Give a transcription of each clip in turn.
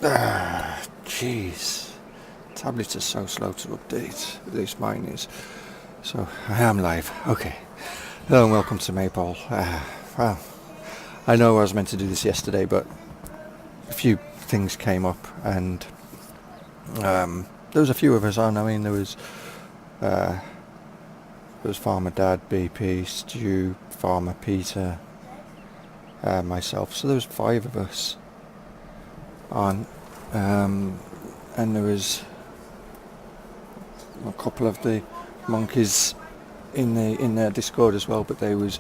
Jeez. Tablets are so slow to update. At least mine is. So, I am live. Okay. Hello and welcome to Maypole. Well, I know I was meant to do this yesterday, but a few things came up and there was a few of us on. I mean, there was Farmer Dad, BP, Stu, Farmer Peter, myself. So there was 5 of us on, and there was a couple of the monkeys in their Discord as well, but they was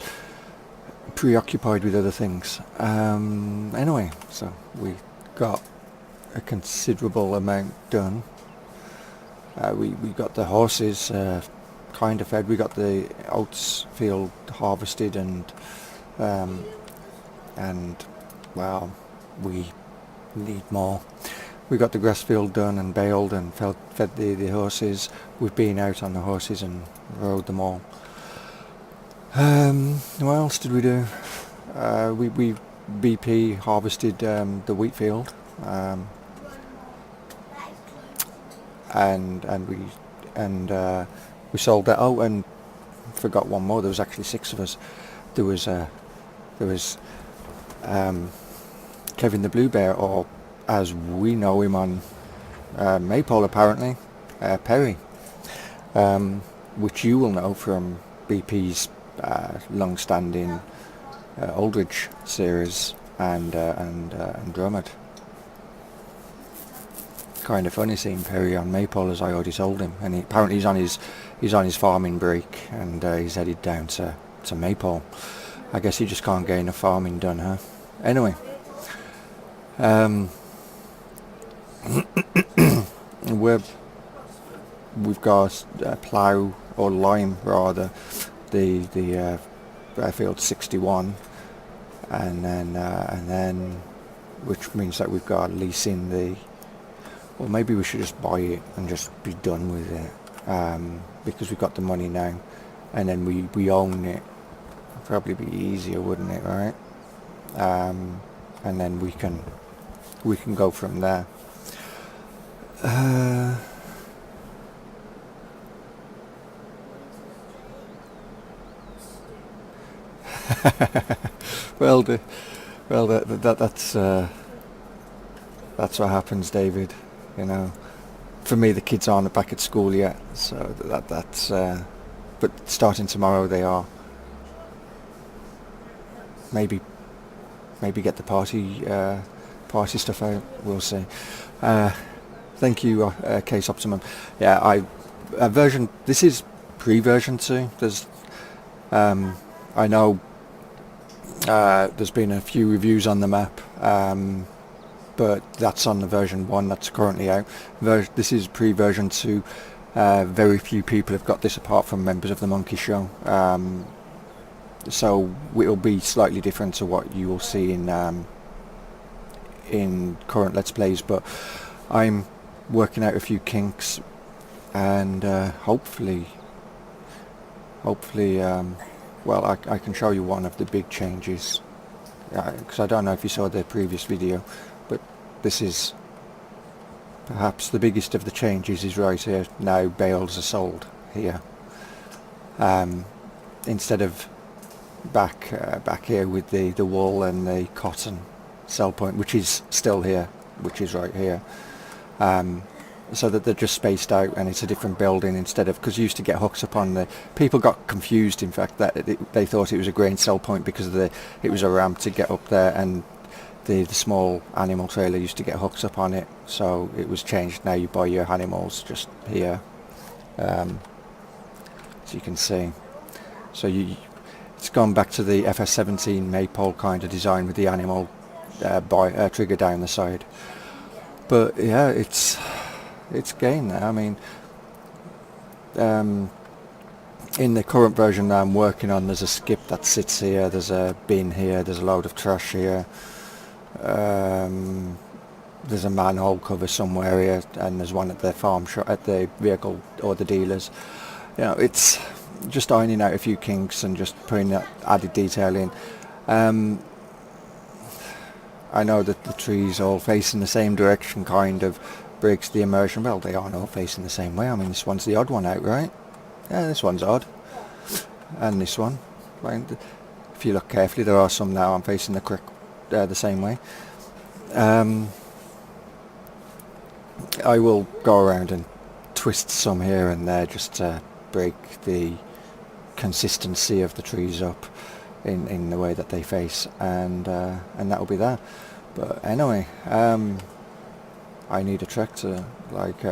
preoccupied with other things. Anyway, so we got a considerable amount done. We got the horses kind of fed. We got the oats field harvested and well, we need more. We got the grass field done and baled and fed the horses. We've been out on the horses and rode them all. What else did we do? We BP harvested the wheat field, and we sold that. Oh, and forgot one more. There was actually 6 of us. There was Kevin the Blue Bear, or as we know him on Maypole apparently, Perry, which you will know from BP's long-standing Aldridge series and Drummond. Kind of funny seeing Perry on Maypole, as I already told him, and apparently he's on his farming break and he's headed down to Maypole. I guess he just can't get enough farming done, huh? Anyway, we've got plough or lime rather, the field 61, and then which means that we've got leasing the. Or maybe we should just buy it and just be done with it, because we've got the money now, and then we own it. It'd probably be easier, wouldn't it, right? And then we can go from there. That's what happens, David. You know, for me, the kids aren't back at school yet, so that's. But starting tomorrow, they are. Maybe get the party stuff out. We'll see. Thank you, Case Optimum. Yeah, version. This is pre-version 2. There's, I know. There's been a few reviews on the map. But that's on the version 1 that's currently out. This is pre-version 2. Very few people have got this apart from members of the Monkey Show. So it'll be slightly different to what you will see in current Let's Plays. But I'm working out a few kinks, and hopefully, well, I can show you one of the big changes. Because I don't know if you saw the previous video. But this is perhaps the biggest of the changes is right here. Now bales are sold here, instead of back here with the wool and the cotton sell point, which is still here, which is right here. So that they're just spaced out, and it's a different building instead of, because you used to get hooks up on the. People got confused, in fact, that they thought it was a grain sell point because of it was a ramp to get up there, and the small animal trailer used to get hooks up on it, so it was changed. Now you buy your animals just here, as you can see. So it's gone back to the FS17 Maypole kind of design with the animal trigger down the side. But yeah, it's gained there. I mean, in the current version that I'm working on, there's a skip that sits here, there's a bin here, there's a load of trash here. There's a manhole cover somewhere here, and there's one at the farm shop, at the vehicle or the dealers. You know, it's just ironing out a few kinks and just putting that added detail in. I know that the trees all facing the same direction kind of breaks the immersion. Well, they aren't all facing the same way. I mean, this one's the odd one out, right? Yeah, this one's odd. And this one. Right? If you look carefully, there are some now I'm facing the same way. I will go around and twist some here and there just to break the consistency of the trees up in the way that they face, and that will be that. But anyway, I need a tractor, like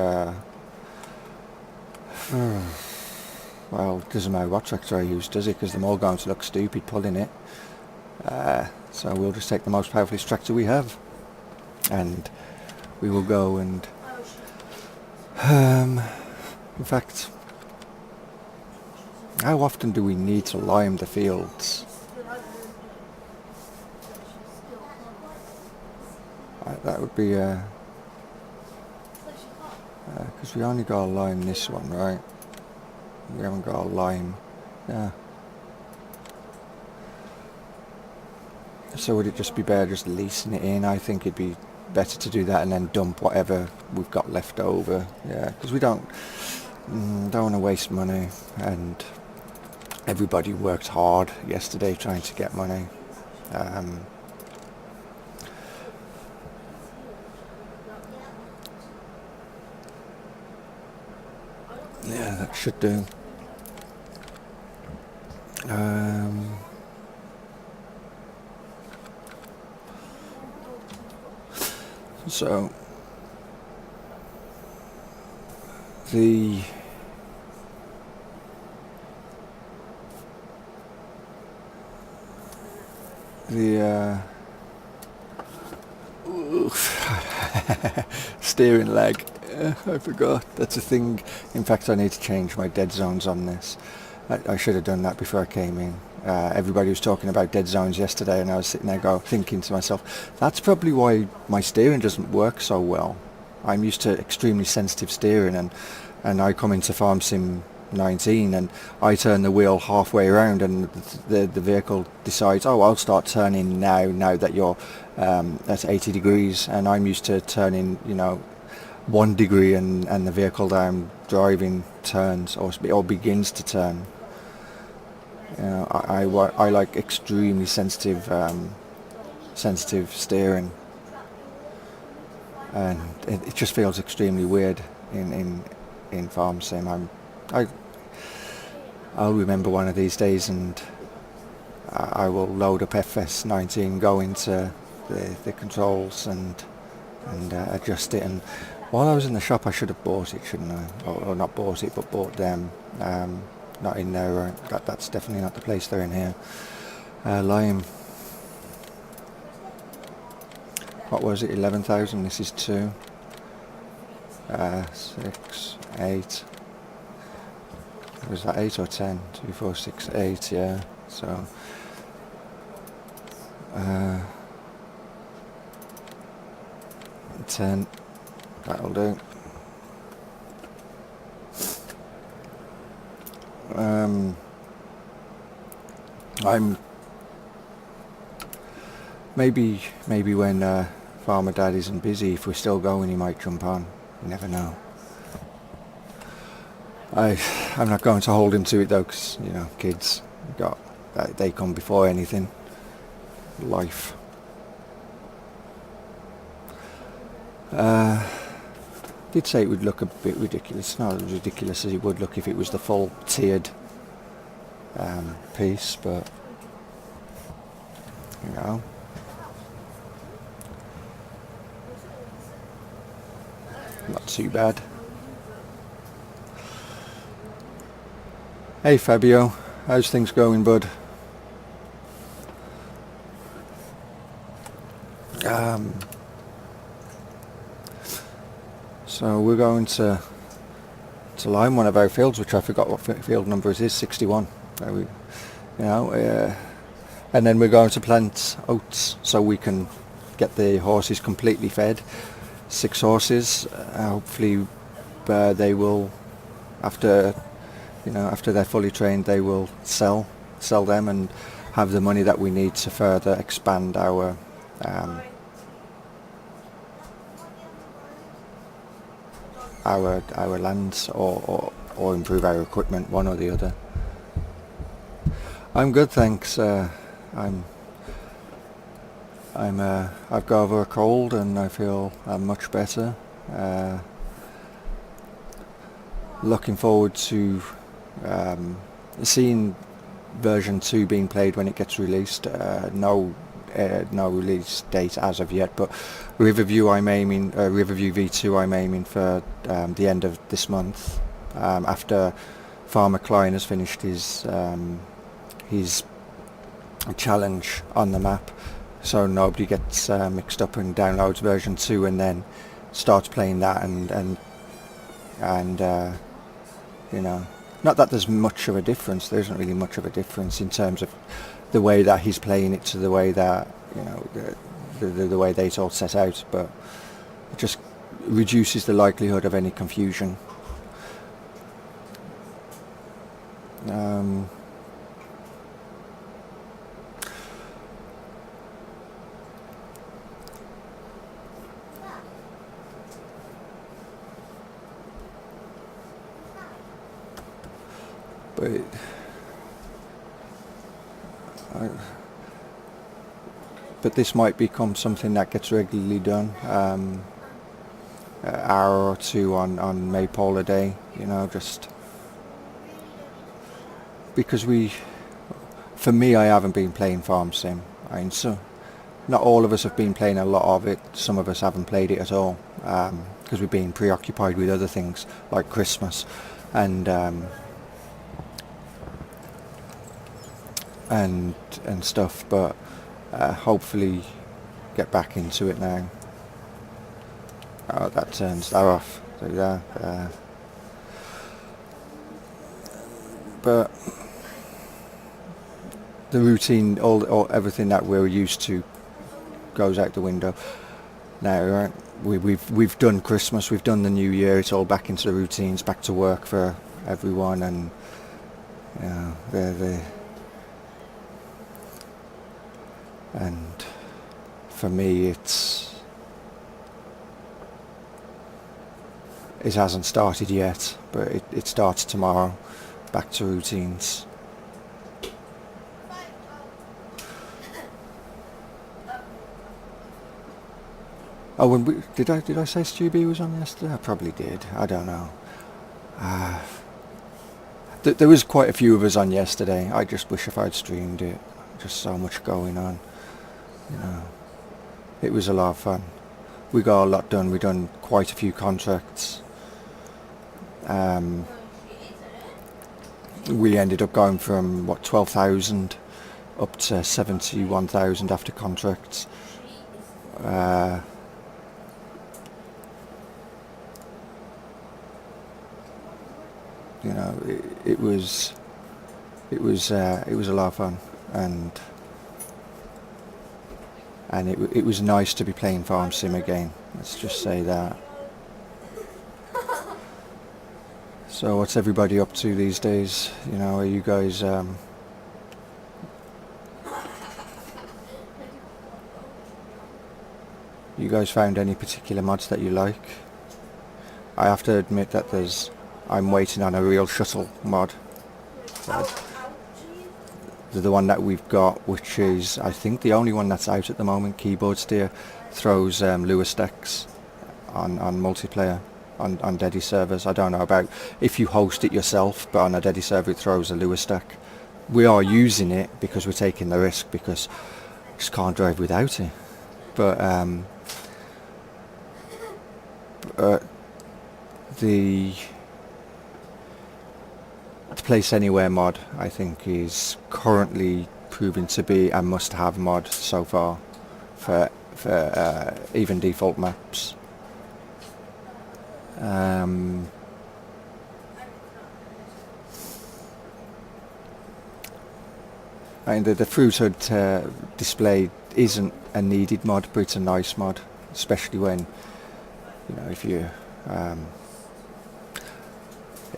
well, it doesn't matter what tractor I use, does it? Because they're all going to look stupid pulling it. So we'll just take the most powerful tractor we have, and we will go and in fact, how often do we need to lime the fields? That would be because we only got to lime this one, right? We haven't got to lime. Yeah. So would it just be better just leasing it in? I think it'd be better to do that and then dump whatever we've got left over. Yeah, because we don't want to waste money, and everybody worked hard yesterday trying to get money. Yeah, that should do. So the steering lag. I forgot. That's a thing. In fact, I need to change my dead zones on this. I should have done that before I came in. Everybody was talking about dead zones yesterday, and I was sitting there thinking to myself, that's probably why my steering doesn't work so well. I'm used to extremely sensitive steering, and I come into Farm Sim 19 and I turn the wheel halfway around, and the vehicle decides, oh, I'll start turning now that you're at 80 degrees, and I'm used to turning 1 degree, and the vehicle that I'm driving turns or begins to turn. I like extremely sensitive steering, and it just feels extremely weird in Farm Sim. I'll remember one of these days, and I will load up FS19, go into the controls and adjust it. And while I was in the shop, I should have bought it, shouldn't I? Or not bought it, but bought them. Not in there, right? That's definitely not the place they're in here. Lime. What was it? 11,000. This is 2. 6, 8. Was that 8 or 10? 2, 4, 6, 8. Yeah. So. 10. That'll do. I'm maybe when Farmer Dad isn't busy, if we're still going, he might jump on. You never know. I'm not going to hold him to it though, because kids they come before anything. Life. Did say it would look a bit ridiculous. Not as ridiculous as it would look if it was the full tiered piece, but not too bad. Hey Fabio, how's things going, bud? So we're going to lime one of our fields, which I forgot what field number it is, 61. And then we're going to plant oats so we can get the horses completely fed. 6 horses. Hopefully, they will, after they're fully trained, they will sell them and have the money that we need to further expand our our lands or improve our equipment, one or the other. I'm good, thanks. I've got over a cold and I feel much better. Looking forward to seeing version 2 being played when it gets released. No release date as of yet, but Riverview V2 I'm aiming for the end of this month, after Farmer Klein has finished his challenge on the map, so nobody gets mixed up and downloads version 2 and then starts playing that and you know, not that there's much of a difference. There isn't really much of a difference in terms of the way that he's playing it to the way that, you know, the way they all set out, but it just reduces the likelihood of any confusion. But this might become something that gets regularly done, an hour or two on Maypole a day, you know, just because for me, I haven't been playing Farm Sim. I mean, so not all of us have been playing a lot of it. Some of us haven't played it at all, because we've been preoccupied with other things like Christmas and stuff, but hopefully get back into it now. Oh, that turns that off. So yeah, but the routine, all everything that we're used to, goes out the window now. Right? We've done Christmas, we've done the New Year. It's all back into the routines, back to work for everyone, and you know, and for me, it hasn't started yet, but it starts tomorrow. Back to routines. Oh, did I say Stu B was on yesterday? I probably did. I don't know. There was quite a few of us on yesterday. I just wish if I'd streamed it. Just so much going on. You know, it was a lot of fun. We got a lot done. We done quite a few contracts. We ended up going from 12,000 up to 71,000 after contracts. You know, it was a lot of fun, and it was nice to be playing Farm Sim again. Let's just say that. So what's everybody up to these days? You know, are you guys found any particular mods that you like? I have to admit that I'm waiting on a real shuttle mod. The one that we've got, which is I think the only one that's out at the moment, Keyboard Steer, throws Lua stacks on multiplayer on Deddy servers. I don't know about if you host it yourself, but on a Deddy server it throws a Lua stack. We are using it because we're taking the risk, because we just can't drive without it. But the Place Anywhere mod, I think, is currently proving to be a must-have mod so far for even default maps. And the Fruit Hut display isn't a needed mod, but it's a nice mod, especially when, you know, if you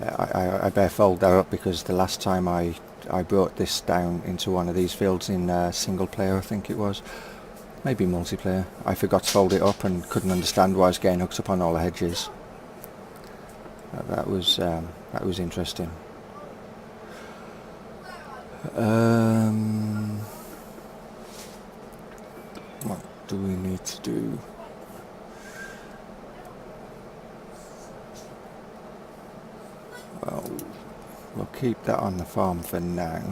I better fold that up, because the last time I brought this down into one of these fields in single player, I think it was, maybe multiplayer, I forgot to fold it up and couldn't understand why I was getting hooked up on all the hedges. That was interesting. What do we need to do? Well, we'll keep that on the farm for now.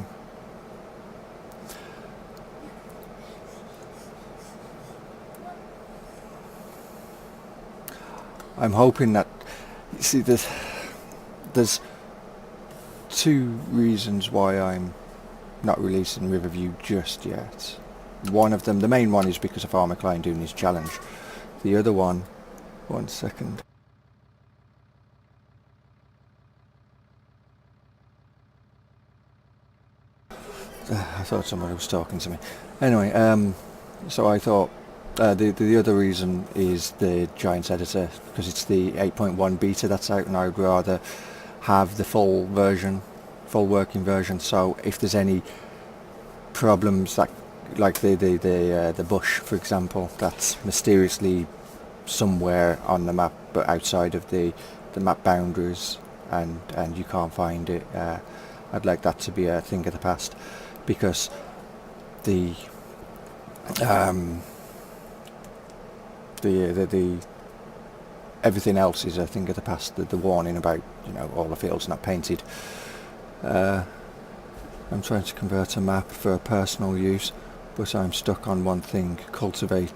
I'm hoping that, you see, there's two reasons why I'm not releasing Riverview just yet. One of them, the main one, is because of Farmer Klein doing his challenge. The other one, 1 second. I thought somebody was talking to me. Anyway, so I thought the other reason is the Giants editor, because it's the 8.1 beta that's out, and I would rather have the full version, full working version. So if there's any problems, that like the bush, for example, that's mysteriously somewhere on the map but outside of the map boundaries, and you can't find it, I'd like that to be a thing of the past, because the everything else is a thing of the past. The warning about, you know, all the fields not painted. I'm trying to convert a map for personal use, but I'm stuck on one thing: cultivate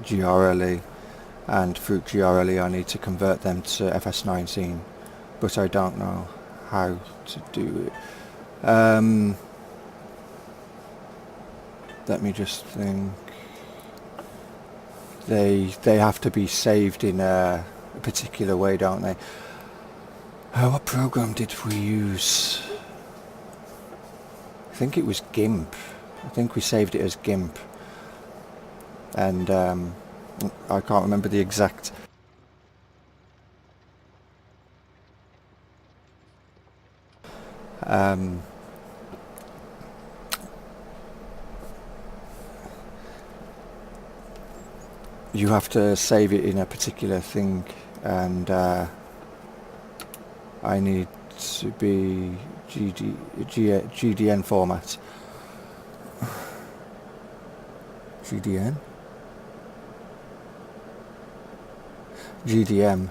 GRLE and fruit GRLE. I need to convert them to FS19, but I don't know how to do it. Let me just think. They have to be saved in a particular way, don't they? What program did we use? I think it was GIMP. I think we saved it as GIMP, and I can't remember the exact. You have to save it in a particular thing, and I need to be GDN format. GDN? GDM.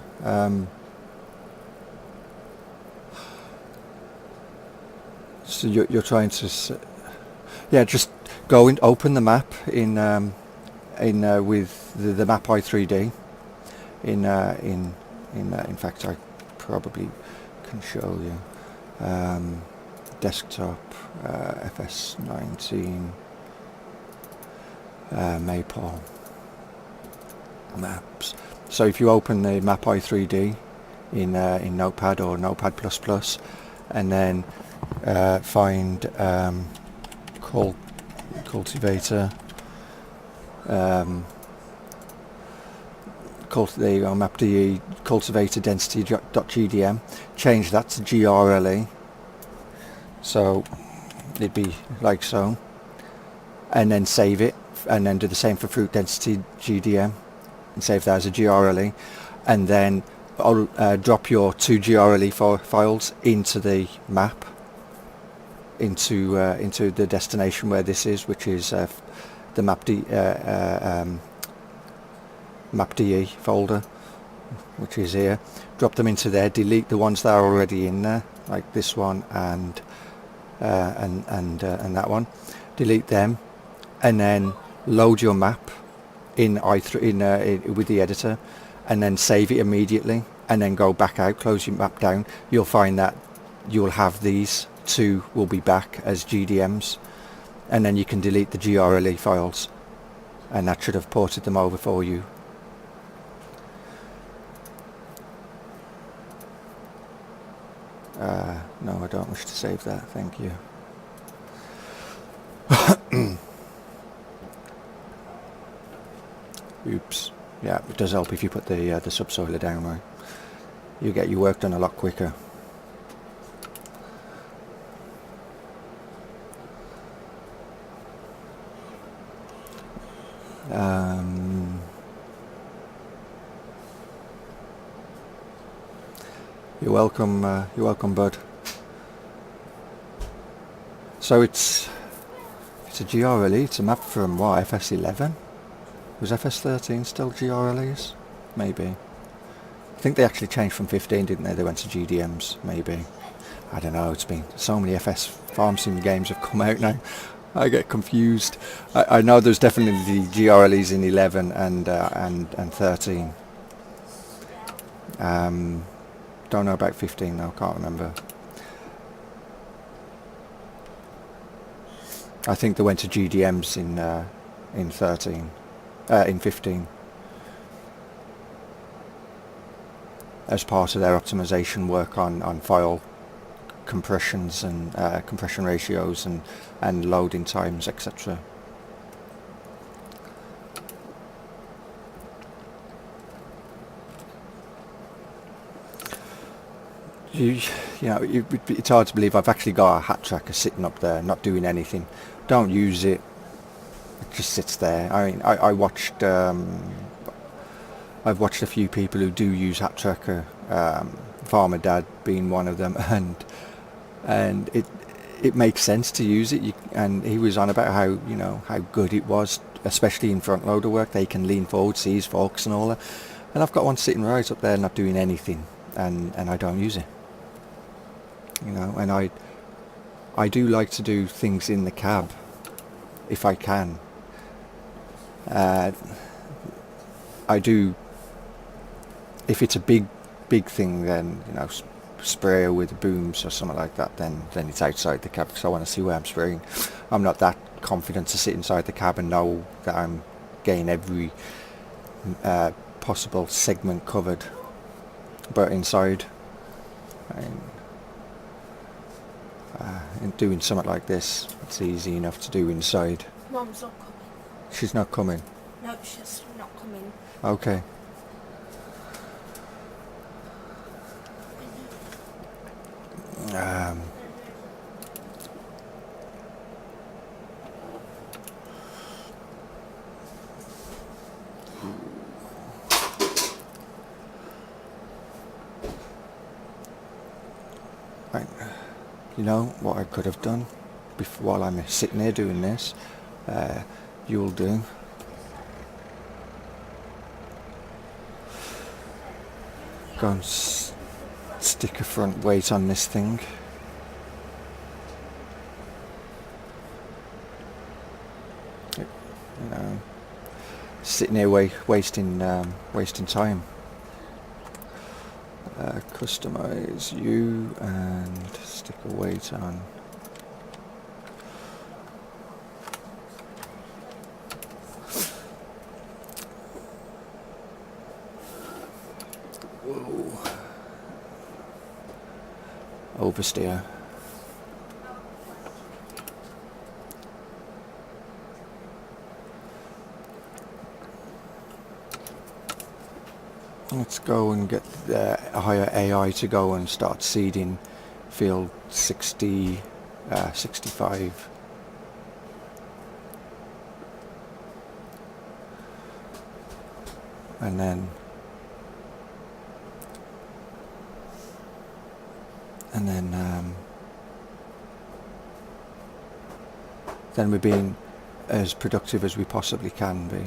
So you're trying to, yeah, just go and open the map in with the map i3D. In fact, I probably can show you. Desktop, FS19, Maypole maps. So if you open the map i3D in Notepad or Notepad++, and then find cultivator. There you go, map.de, cultivator density.gdm. Change that to GRLE, so it'd be like so, and then save it, and then do the same for fruit density GDM and save that as a GRLE, and then drop your two GRLE files into the map, into the destination where this is, which is the map.de folder, which is here. Drop them into there, delete the ones that are already in there, like this one and that one. Delete them, and then load your map in with the editor, and then save it immediately, and then go back out, close your map down. You'll find that you'll have these two will be back as GDMs, and then you can delete the GRLE files, and that should have ported them over for you. No, I don't wish to save that, thank you. Oops. Yeah, it does help if you put the subsoiler down, right? You get your work done a lot quicker. You're welcome, bud. So it's a GRLE. It's a map from what, FS11? Was FS13 still GRLEs? Maybe. I think they actually changed from 15, didn't they? They went to GDMs, maybe. I don't know. It's been so many FS Farm Sim games have come out now. I get confused. I know there's definitely GRLEs in 11 and 13. Don't know about 15 though. Can't remember. I think they went to GDMs in 13, in 15, as part of their optimization work on file compressions and compression ratios and loading times, etc. You know, it's hard to believe I've actually got a hat tracker sitting up there, not doing anything. Don't use it. It just sits there. I mean, I watched. I've watched a few people who do use hat tracker. Farmer Dad being one of them, and it makes sense to use it. And he was on about how good it was, especially in front loader work. They can lean forward, see his forks and all that. And I've got one sitting right up there, not doing anything, and I don't use it. And I do like to do things in the cab if I can. I do. If it's a big thing, then sprayer with booms or something like that, then it's outside the cab because I want to see where I'm spraying. I'm not that confident to sit inside the cab and know that I'm getting every possible segment covered. But inside, in doing something like this, it's easy enough to do inside. Mum's not coming. She's not coming? No, she's not coming. Okay. Right. You know what I could have done while I'm sitting here doing this? You'll do. Go and stick a front weight on this thing. Sitting here wasting time. Customize you and stick a weight on. Whoa. Oversteer. Let's go and get a higher AI to go and start seeding field 60, 65. And then we're being as productive as we possibly can be.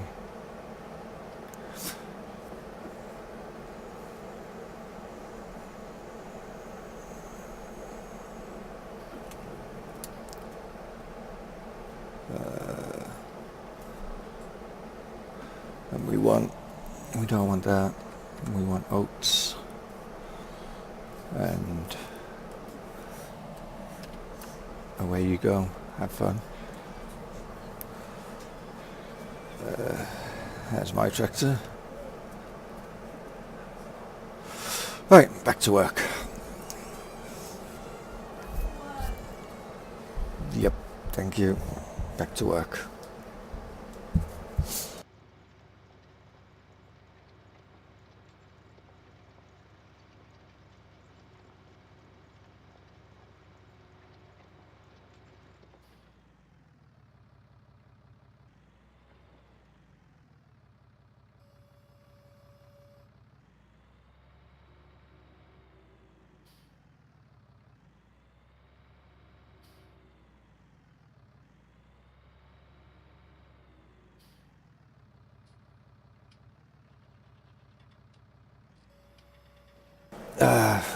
And we don't want that. We want oats. And away you go. Have fun. There's my tractor. Right, back to work. Yep, thank you. Back to work.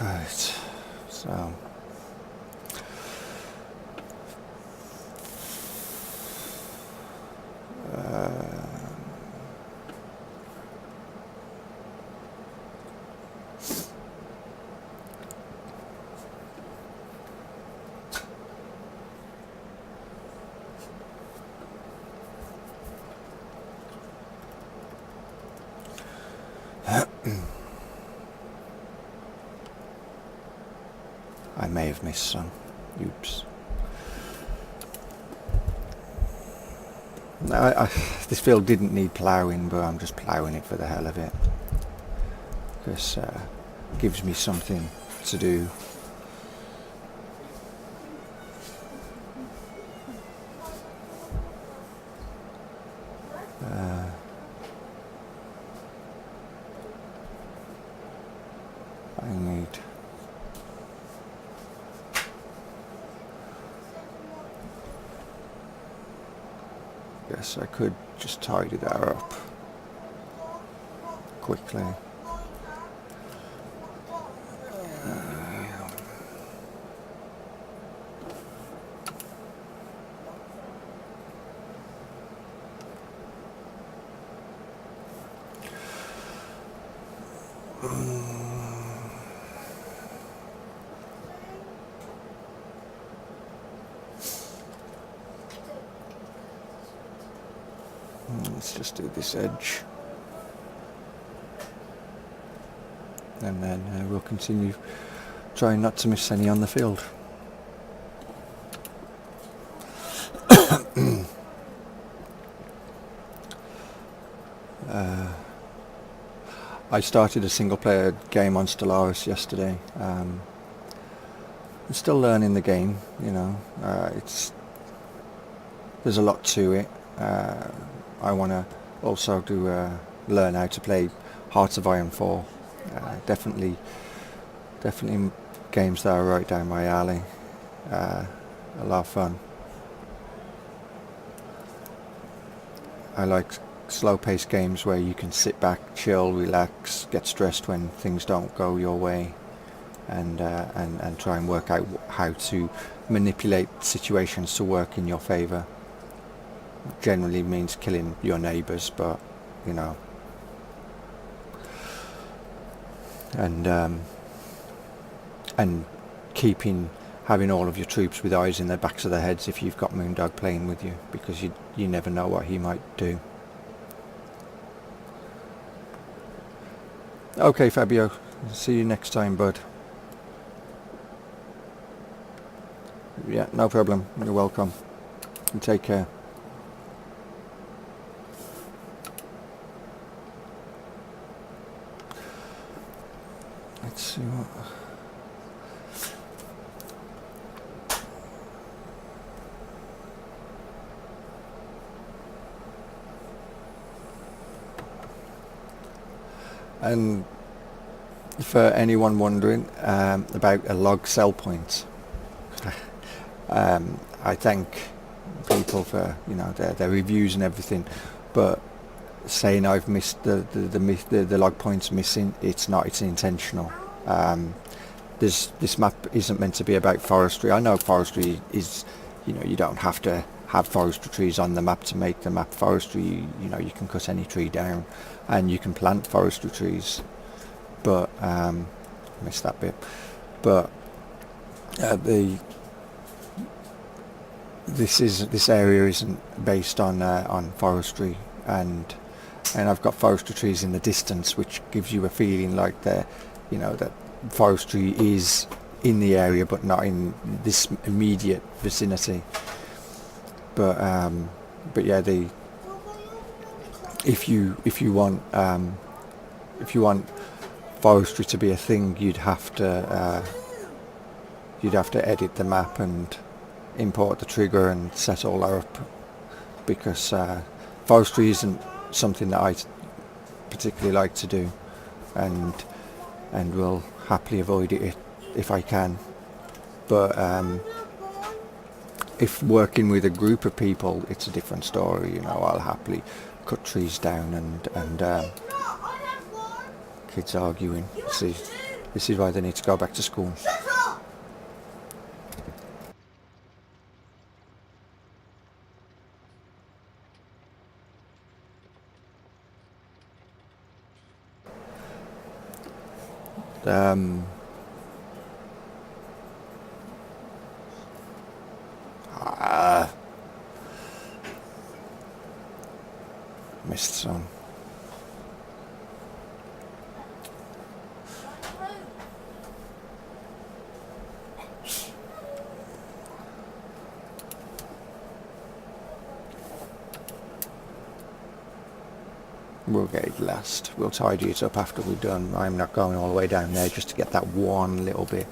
Right, so I may have missed some. Oops. No, this field didn't need ploughing, but I'm just ploughing it for the hell of it. Because it gives me something to do. I need... Guess I could just tidy that up quickly. Let's just do this edge, and then we'll continue trying not to miss any on the field. I started a single player game on Stellaris yesterday. I'm still learning the game, you know. There's a lot to it. I want to also learn how to play Hearts of Iron 4. Definitely games that are right down my alley. A lot of fun. I like slow-paced games where you can sit back, chill, relax, get stressed when things don't go your way, and try and work out how to manipulate situations to work in your favour. Generally means killing your neighbours, but you know, and having all of your troops with eyes in their backs of their heads if you've got Moondog playing with you, because you never know what he might do. Okay, Fabio, see you next time, bud. Yeah, no problem, you're welcome, and take care. Let's see what... And for anyone wondering about a log sell point, I thank people for, you know, their reviews and everything, but saying I've missed the log points missing, it's not, it's intentional. This map isn't meant to be about forestry. I know forestry is, you know, you don't have to have forestry trees on the map to make the map forestry. You know, you can cut any tree down and you can plant forestry trees, but missed that bit. But this area isn't based on forestry, and I've got forestry trees in the distance, which gives you a feeling like that forestry is in the area, but not in this immediate vicinity. But yeah, if you want forestry to be a thing, you'd have to edit the map and import the trigger and set all that up, because forestry isn't something that I particularly like to do, and will happily avoid it if I can. But if working with a group of people, it's a different story. You know, I'll happily cut trees down and kids arguing. See, This is why they need to go back to school. Missed some. We'll get it last. We'll tidy it up after we're done. I'm not going all the way down there just to get that one little bit.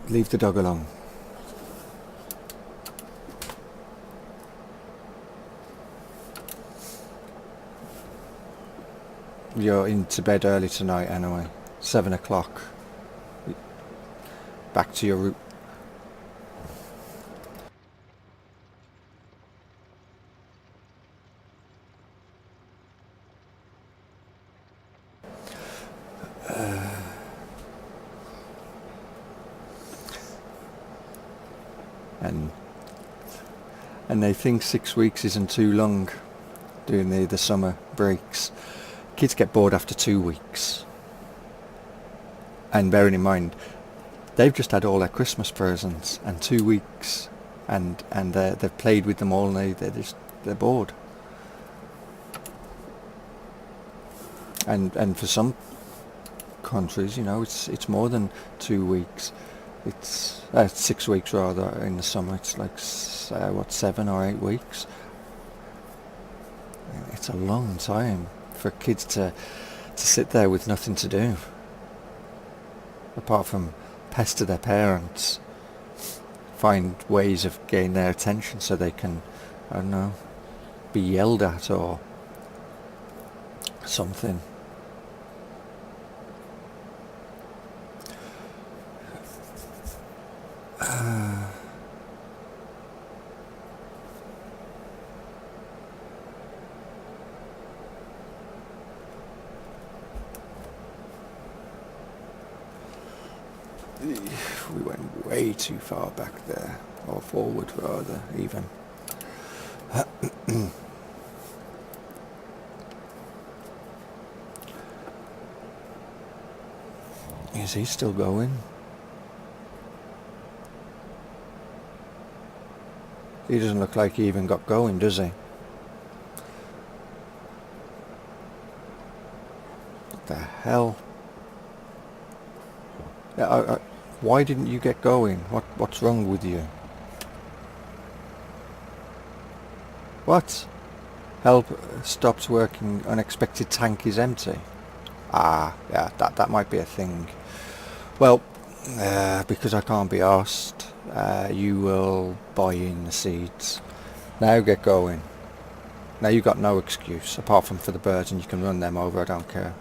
Leave the dog alone. You're into bed early tonight anyway. 7 o'clock. Back to your route. And they think 6 weeks isn't too long doing the summer breaks. Kids get bored after 2 weeks. And bearing in mind, they've just had all their Christmas presents and 2 weeks, and they've played with them all, and they're bored. And for some countries, you know, it's more than 2 weeks. It's 6 weeks rather in the summer. It's like 7 or 8 weeks. It's a long time for kids to sit there with nothing to do, apart from pester their parents, find ways of getting their attention so they can, I don't know, be yelled at or something. We went way too far back there, or forward rather, even. Is he still going? He doesn't look like he even got going, does he? What the hell? Yeah, why didn't you get going? What's wrong with you? What? Help stops working. Unexpected tank is empty. Ah, yeah, that might be a thing. Well, because I can't be asked, you will buy in the seeds. Now get going. Now you've got no excuse, apart from for the birds, and you can run them over, I don't care.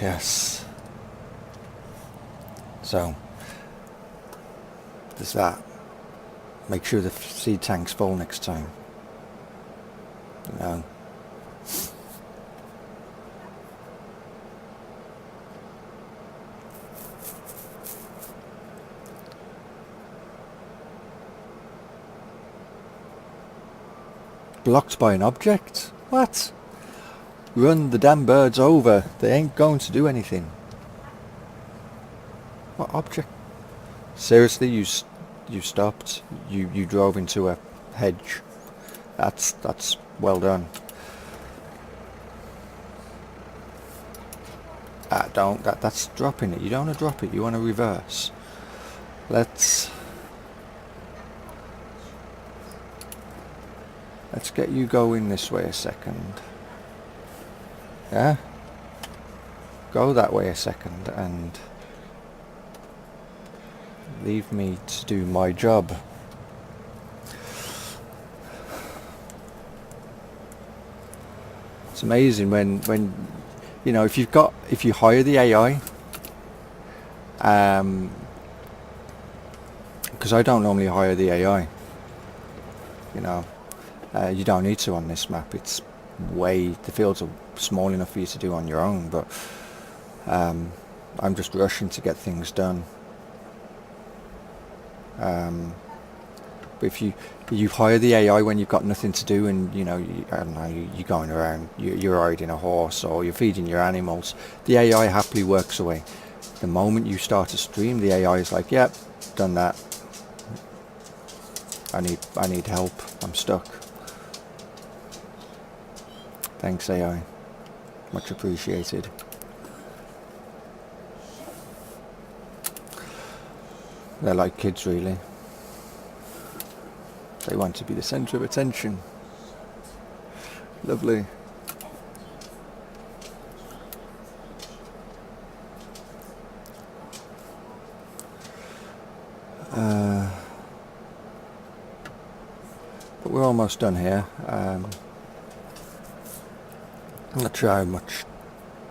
Yes. So, there's that. Make sure the seed tank's full next time. You know. Blocked by an object? What? Run the damn birds over. They ain't going to do anything. What object? Seriously, you stopped. You drove into a hedge. That's well done. That's dropping it. You don't want to drop it. You want to reverse. Let's Let's get you going this way a second. Yeah? Go that way a second and leave me to do my job. It's amazing when you know, if you hire the AI, because I don't normally hire the AI, you know, you don't need to on this map. It's the fields are small enough for you to do on your own, but I'm just rushing to get things done. But if you hire the AI when you've got nothing to do, and you know, I don't know, you're going around, you're riding a horse or you're feeding your animals, the AI happily works away. The moment you start a stream, the AI is like, yep, done that. I need help. I'm stuck. Thanks, AI. Much appreciated. They're like kids, really. They want to be the centre of attention. Lovely. But we're almost done here. I'm not sure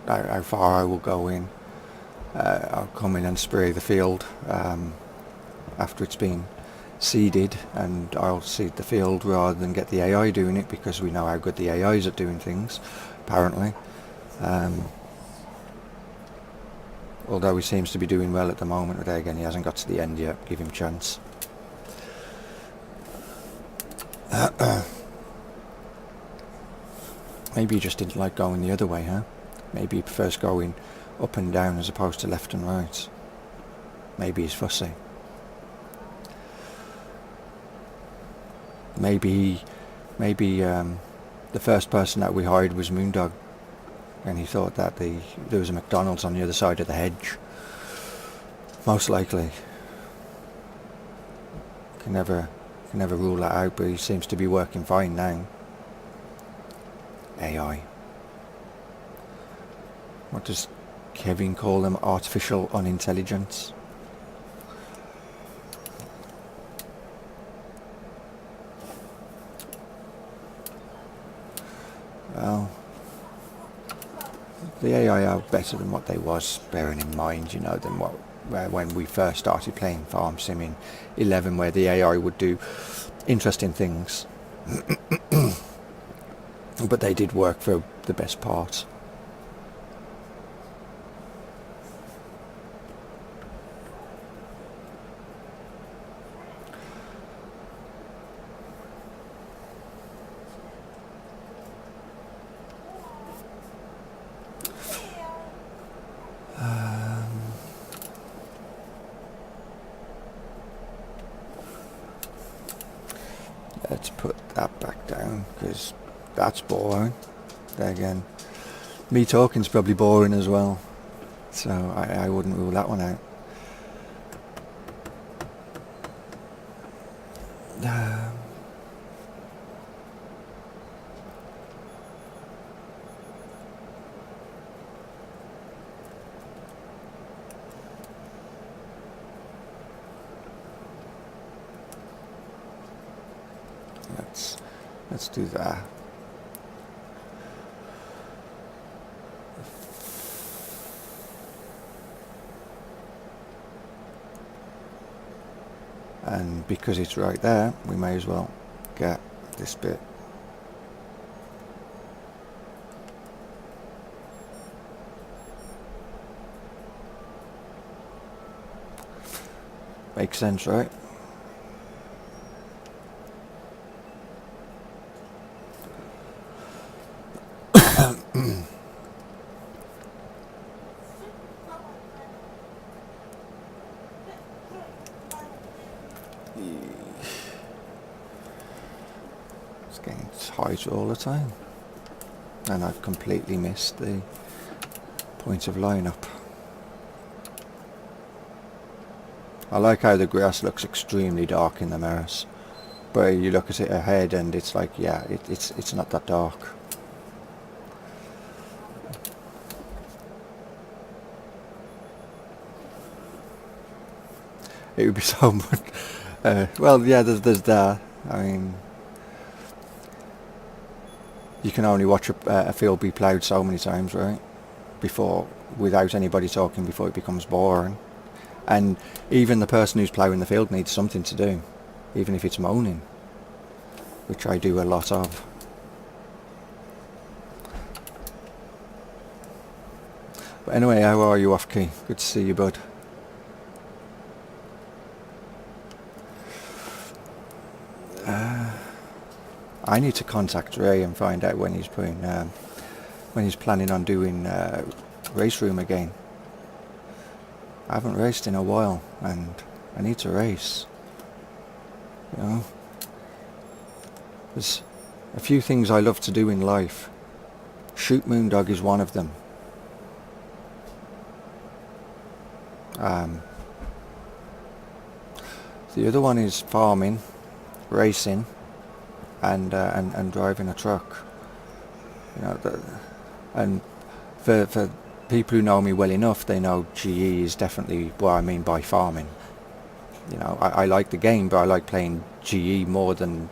how far I will go in. I'll come in and spray the field after it's been seeded, and I'll seed the field rather than get the AI doing it, because we know how good the AI is at doing things, apparently. Although he seems to be doing well at the moment, but again, he hasn't got to the end yet. Give him a chance. Maybe he just didn't like going the other way, huh? Maybe he prefers going up and down as opposed to left and right. Maybe he's fussy. Maybe the first person that we hired was Moondog, and he thought that there was a McDonald's on the other side of the hedge. Most likely. Can never rule that out, but he seems to be working fine now. AI. What does Kevin call them? Artificial unintelligence? Well, the AI are better than what they was, bearing in mind, you know, than when we first started playing Farm Sim in 11, where the AI would do interesting things. But they did work for the best part. Let's put that back down, because that's boring. There again, me talking's probably boring as well, so I wouldn't rule that one out. Let's do that. And because it's right there, we may as well get this bit. Makes sense, right? It's getting tighter all the time, and I've completely missed the point of lineup. I like how the grass looks extremely dark in the mirrors. but you look at it ahead and it's like, yeah, it's not that dark. It would be so much. Well, yeah, there's that. I mean, you can only watch a field be ploughed so many times, right? Before, without anybody talking, before it becomes boring. And even the person who's ploughing the field needs something to do, even if it's moaning, which I do a lot of. But anyway, how are you, Off-Key? Good to see you, bud. I need to contact Ray and find out when he's planning on doing race room again. I haven't raced in a while, and I need to race. You know, there's a few things I love to do in life. Shoot Moondog is one of them. The other one is farming, racing, and driving a truck. You know, and for people who know me well enough, they know GE is definitely what I mean by farming. You know, I like the game, but I like playing GE more than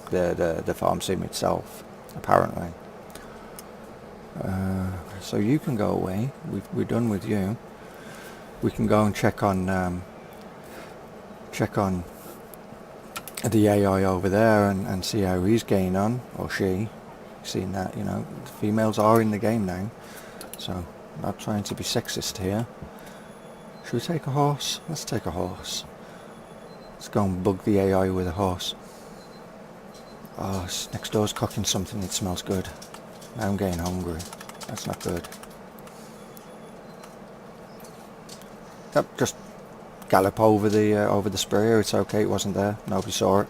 the farm sim itself, apparently. So you can go away. We're done with you. We can go and check on the AI over there and see how he's getting on, or she. Seen that, you know, females are in the game now, so not trying to be sexist here. Should we take a horse? Let's take a horse. Let's go and bug the AI with a horse. Oh, next door's cooking something. It smells good. Now I'm getting hungry. That's not good. Yep, just gallop over the sprayer. It's okay. It wasn't there. Nobody saw it.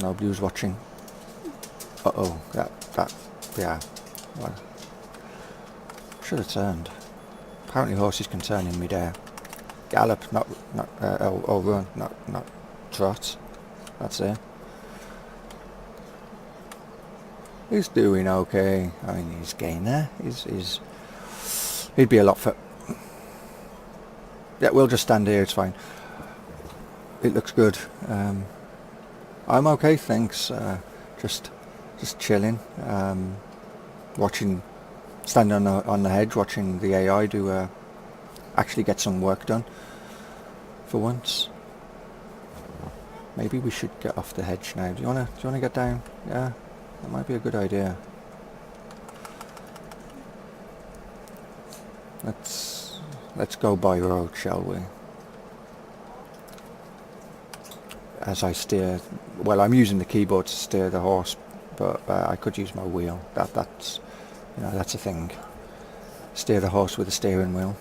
Nobody was watching. Uh-oh. Yeah. Well, should have turned. Apparently horses can turn in mid-air. Gallop, not run, not trot. That's it. He's doing okay. I mean, he's getting there. He'd be a lot for... Yeah, we'll just stand here. It's fine. It looks good. I'm okay, thanks. Just chilling. Standing on the hedge, watching the AI do actually get some work done for once. Maybe we should get off the hedge now. Do you wanna get down? Yeah, that might be a good idea. Let's go by road, shall we? As I steer, well, I'm using the keyboard to steer the horse, but I could use my wheel. That's a thing. Steer the horse with a steering wheel.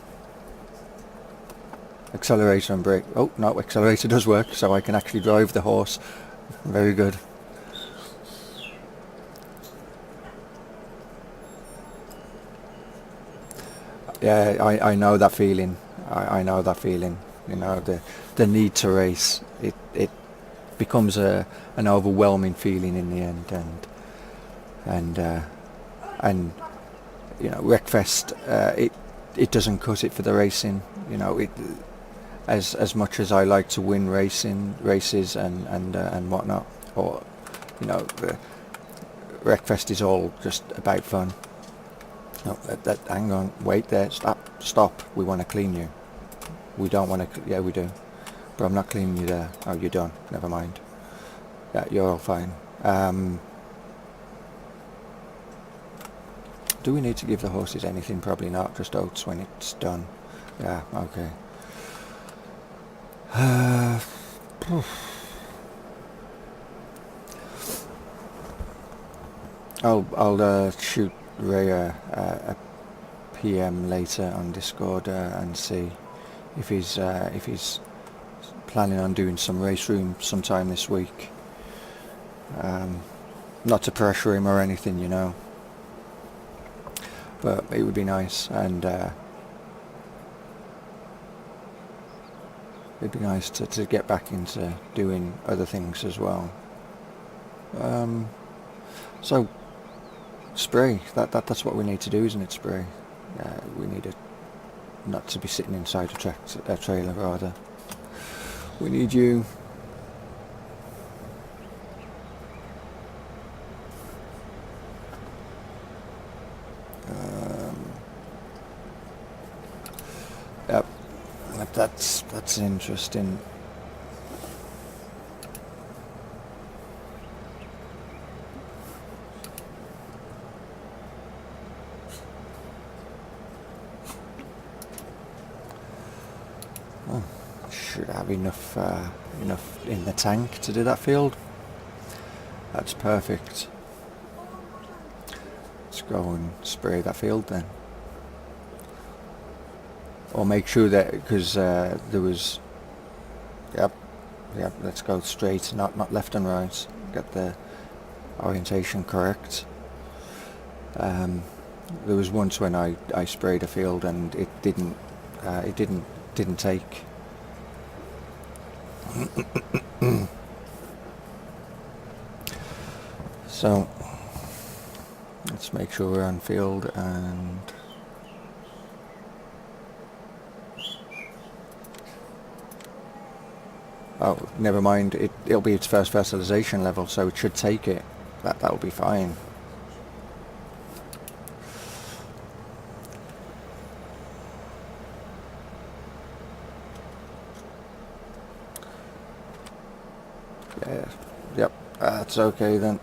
Accelerator and brake. Oh no, accelerator does work, so I can actually drive the horse. Very good. Yeah, I know that feeling. I know that feeling. You know, the need to race. It becomes an overwhelming feeling in the end, and you know, Wreckfest, it doesn't cut it for the racing. You know, as much as I like to win races and whatnot, or you know, Wreckfest is all just about fun. No, hang on, wait there, stop. We want to clean you. We don't want to. Yeah, we do. But I'm not cleaning you there. Oh, you're done. Never mind. Yeah, you're all fine. Do we need to give the horses anything? Probably not. Just oats when it's done. Yeah, okay. I'll shoot Ray a PM later on Discord and see if he's planning on doing some race room sometime this week. Not to pressure him or anything, you know, but it would be nice. And it'd be nice to get back into doing other things as well. So spray, that's what we need to do, isn't it? Spray. We need it not to be sitting inside a trailer, rather. We need you. Yep, that's interesting. Oh, should have enough in the tank to do that field. That's perfect. Let's go and spray that field then. Or make sure that, because there was, yep, let's go straight, not left and right. Get the orientation correct. There was once when I sprayed a field and it didn't take. So let's make sure we're on field, and oh, never mind, it'll be its first fertilization level, so it should take it. That'll be fine. Yeah, yep, that's okay then.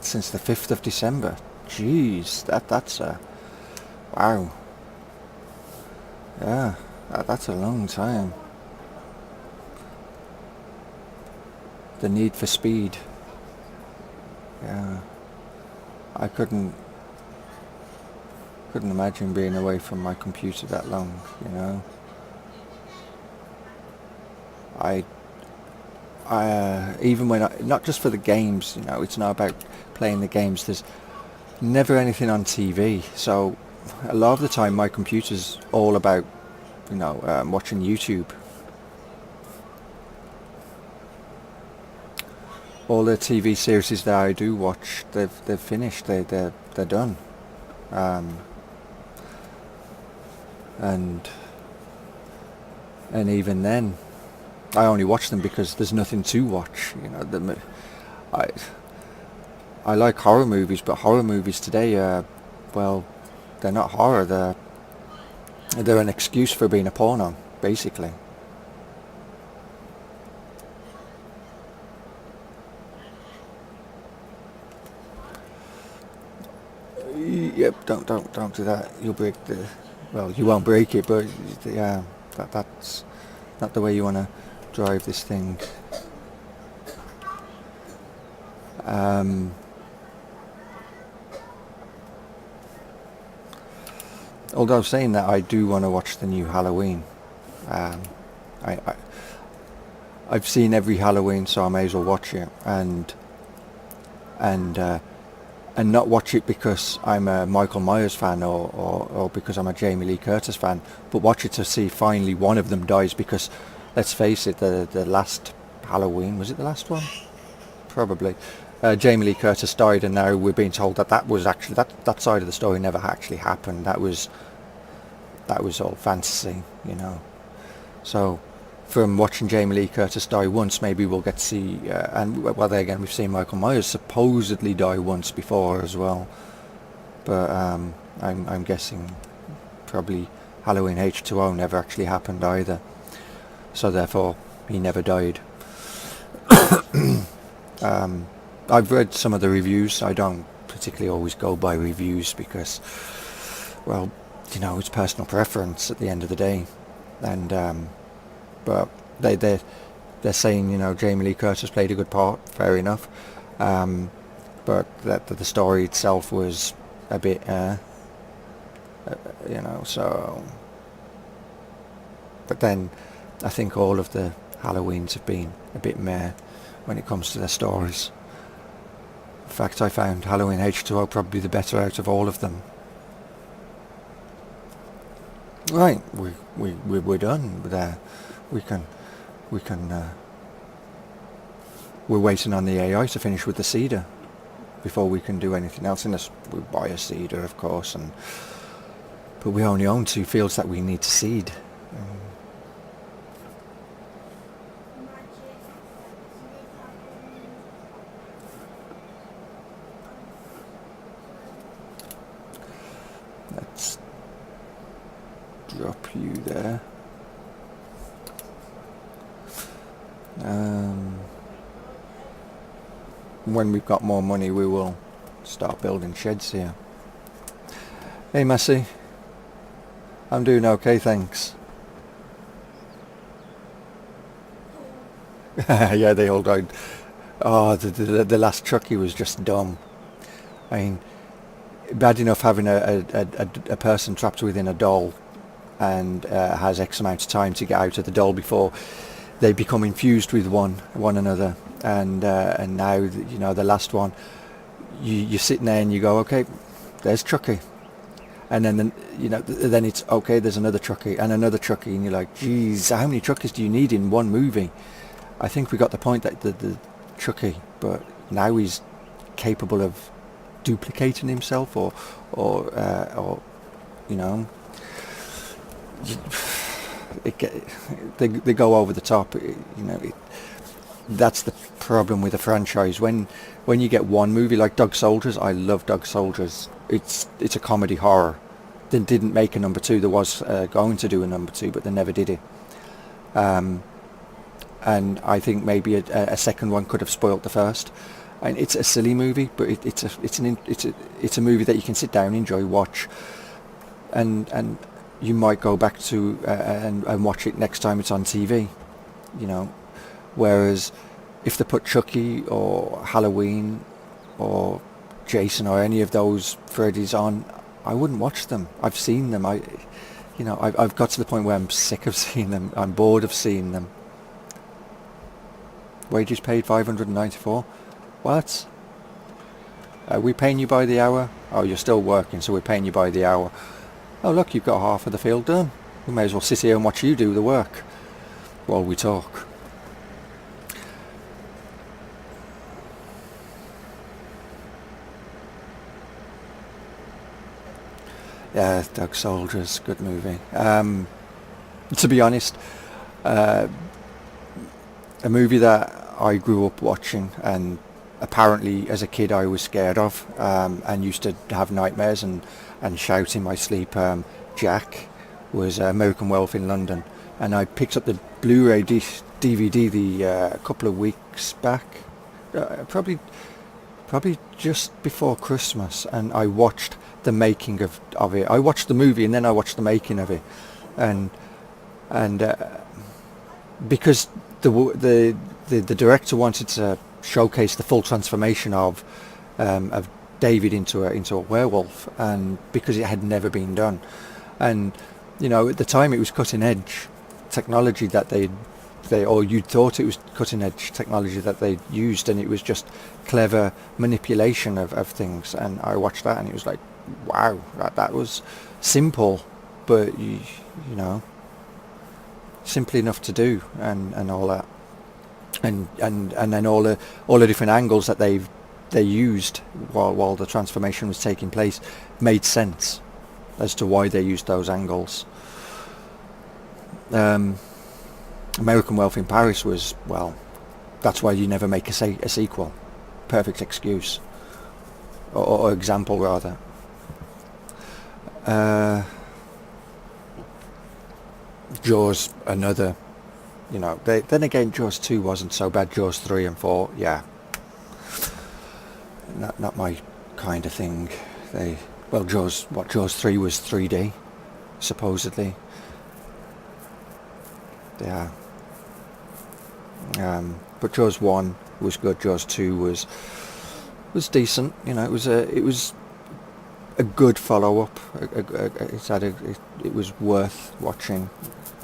Since the 5th of December. Jeez, that's a... wow. Yeah, that's a long time. The need for speed. Yeah. I couldn't imagine being away from my computer that long, you know. Even when not just for the games, you know, it's not about playing the games. There's never anything on TV, so a lot of the time my computer's all about, you know, watching YouTube. All the TV series that I do watch, they've finished. They're done. And even then, I only watch them because there's nothing to watch. You know, I like horror movies, but horror movies today are, well, they're not horror. They're an excuse for being a porno, basically. Yep, don't do that. You'll break the... well, you won't break it, but yeah, that's not the way you want to drive this thing. Although saying that, I do want to watch the new Halloween. I've seen every Halloween, so I may as well watch it, and not watch it because I'm a Michael Myers fan or because I'm a Jamie Lee Curtis fan, but watch it to see finally one of them dies, because let's face it, the last Halloween, was it the last one? Probably. Jamie Lee Curtis died, and now we're being told that was actually, that side of the story never actually happened. That was all fantasy, you know. So from watching Jamie Lee Curtis die once, maybe we'll get to see, and well, there again, we've seen Michael Myers supposedly die once before as well, but I'm guessing probably Halloween H2O never actually happened either, so therefore he never died. I've read some of the reviews. I don't particularly always go by reviews because, well, you know, it's personal preference at the end of the day, and but they're saying, you know, Jamie Lee Curtis played a good part, fair enough, but that the story itself was a bit, you know, so. But then I think all of the Halloweens have been a bit meh. when it comes to their stories. In fact, I found Halloween H2O probably the better out of all of them. Right, we're done there. We can we're waiting on the AI to finish with the cedar before we can do anything else. Unless we buy a cedar, of course, but we only own 2 fields that we need to seed. Let's drop you there. When we've got more money, we will start building sheds here. Hey, Massey. I'm doing okay, thanks. Yeah, they all died. Oh, the last Chucky was just dumb. I mean, bad enough having a person trapped within a doll and has X amount of time to get out of the doll before they become infused with one another. And now, you know, the last one, you're sitting there and you go, okay, there's Chucky. And then you know, then it's okay, there's another Chucky and another Chucky, and you're like, geez, how many Chuckies do you need in one movie? I think we got the point that the Chucky, but now he's capable of duplicating himself, or you know, they go over the top. You know, that's the problem with a franchise. When you get one movie like Dog Soldiers, I love Dog Soldiers. It's a comedy horror. They didn't make a number 2. There was going to do a number 2, but they never did it. And I think maybe a second one could have spoilt the first. And it's a silly movie, but it's a movie that you can sit down, enjoy, watch, and you might go back to and watch it next time it's on TV. You know, whereas if they put Chucky or Halloween or Jason or any of those Freddy's on, I wouldn't watch them. I've seen them. I've got to the point where I'm sick of seeing them. I'm bored of seeing them. Wages paid $594. What? Are we paying you by the hour? Oh, you're still working, so we're paying you by the hour. Oh, look, you've got half of the field done. We may as well sit here and watch you do the work while we talk. Yeah, Dog Soldiers, good movie. To be honest, a movie that I grew up watching, and apparently as a kid I was scared of, and used to have nightmares and shout in my sleep, Jack, was American Wealth in London. And I picked up the Blu-ray DVD a couple of weeks back, probably just before Christmas, and I watched the making of it. I watched the movie and then I watched the making of it, and because the director wanted to showcase the full transformation of David into a werewolf, and because it had never been done, and you know, at the time it was cutting edge technology that or you thought it was cutting edge technology that they used, and it was just clever manipulation of things. And I watched that and it was like, wow, that was simple, but you know, simple enough to do, and all that, and then all the different angles that they used while the transformation was taking place made sense as to why they used those angles. American Wealth in Paris was, well, that's why you never make a sequel. Perfect excuse, or example rather. Jaws, another, you know, then again, Jaws 2 wasn't so bad. Jaws 3 and 4, yeah, not my kind of thing. Jaws 3 was 3D, supposedly. Yeah. But Jaws 1 was good. Jaws 2 was decent. You know, it was a good follow-up. It was worth watching,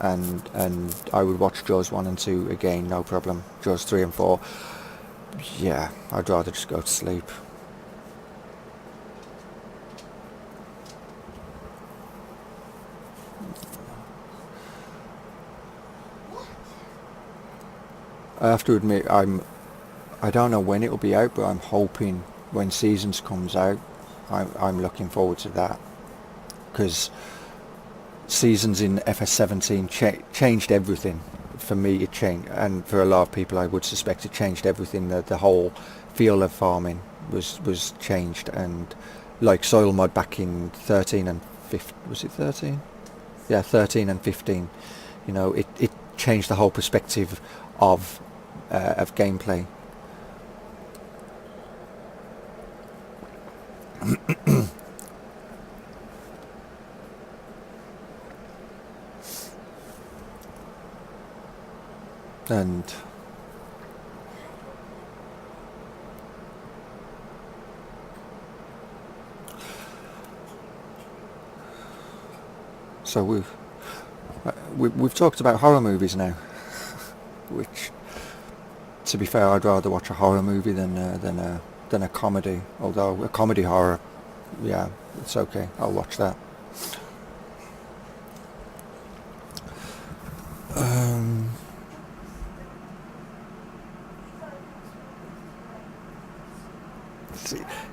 and I would watch Jaws 1 and 2 again, no problem. Jaws 3 and 4, yeah, I'd rather just go to sleep. I have to admit, I don't know when it'll be out, but I'm hoping when Seasons comes out, I'm looking forward to that, because Seasons in FS17 changed everything. For me, it changed, and for a lot of people, I would suspect it changed everything. The whole feel of farming was changed, and like soil mod back in 13 and 15, was it 13? Yeah, 13 and 15. You know, it changed the whole perspective of gameplay. And so we've talked about horror movies now, which, to be fair, I'd rather watch a horror movie than a comedy. Although a comedy horror, yeah, it's okay. I'll watch that. Um,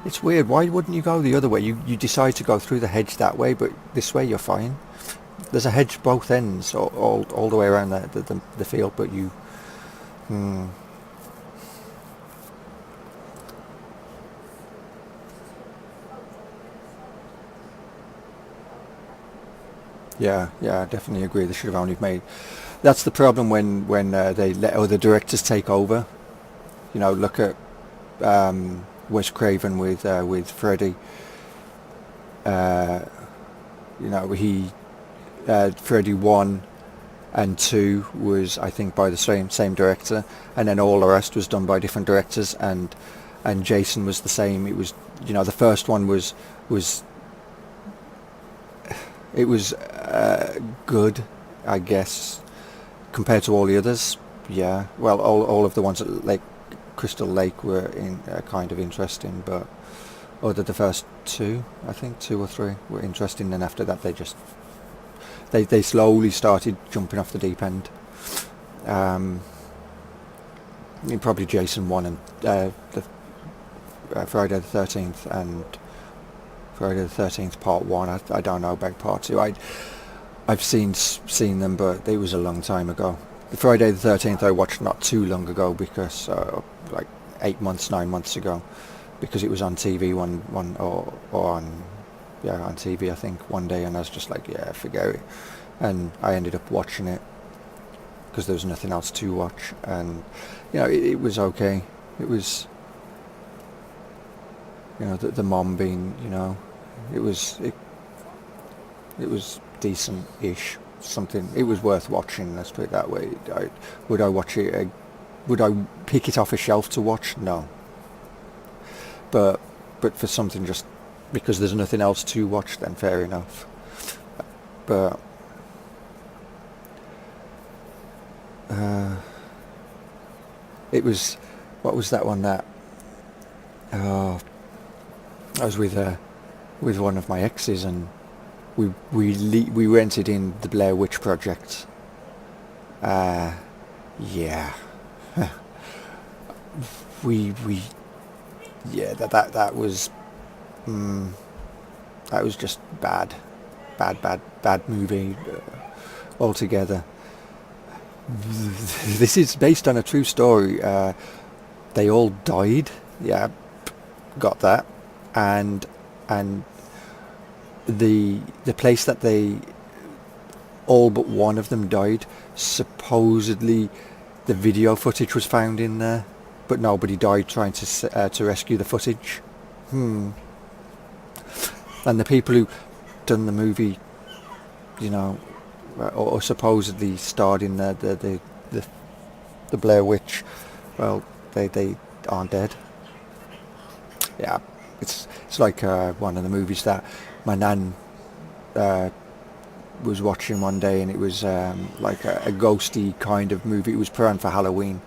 it's weird. Why wouldn't you go the other way? You decide to go through the hedge that way, but this way you're fine. There's a hedge both ends, all the way around the field, but you. Hmm, yeah, I definitely agree. They should have only made. That's the problem when they let other directors take over. You know, look at Wes Craven with Freddy. Uh, you know, Freddy 1 and 2 was, I think, by the same director, and then all the rest was done by different directors, and Jason was the same. It was, you know, the first one was it was good, I guess, compared to all the others. Yeah, well, all of the ones at Crystal Lake were kind of interesting, but other the first two, I think 2 or 3 were interesting. Then after that, they slowly started jumping off the deep end. I mean, probably Jason 1 and the Friday the 13th and Friday the 13th Part 1. I don't know about Part 2. I've seen them, but it was a long time ago. The Friday the 13th I watched not too long ago, because like 9 months ago, because it was on TV or on on TV, I think, one day, and I was just like, yeah, forget it, and I ended up watching it because there was nothing else to watch, and you know, it was okay. It was, you know, the mom being, you know, it was decent-ish. Something, it was worth watching, let's put it that way. Would I watch it? Would I pick it off a shelf to watch? No. But for something just because there's nothing else to watch, then fair enough. But it was, what was that one that I was with one of my exes, and we rented in the Blair Witch Project. Yeah. we yeah, that was that was just bad movie altogether. This is based on a true story. They all died. Yeah, got that. And the place that they, all but one of them died, supposedly the video footage was found in there, but nobody died trying to rescue the footage. And the people who done the movie, you know, or supposedly starred in the Blair Witch, well, they aren't dead. Yeah, it's like one of the movies that my nan was watching one day, and it was like a ghosty kind of movie. It was put on for Halloween,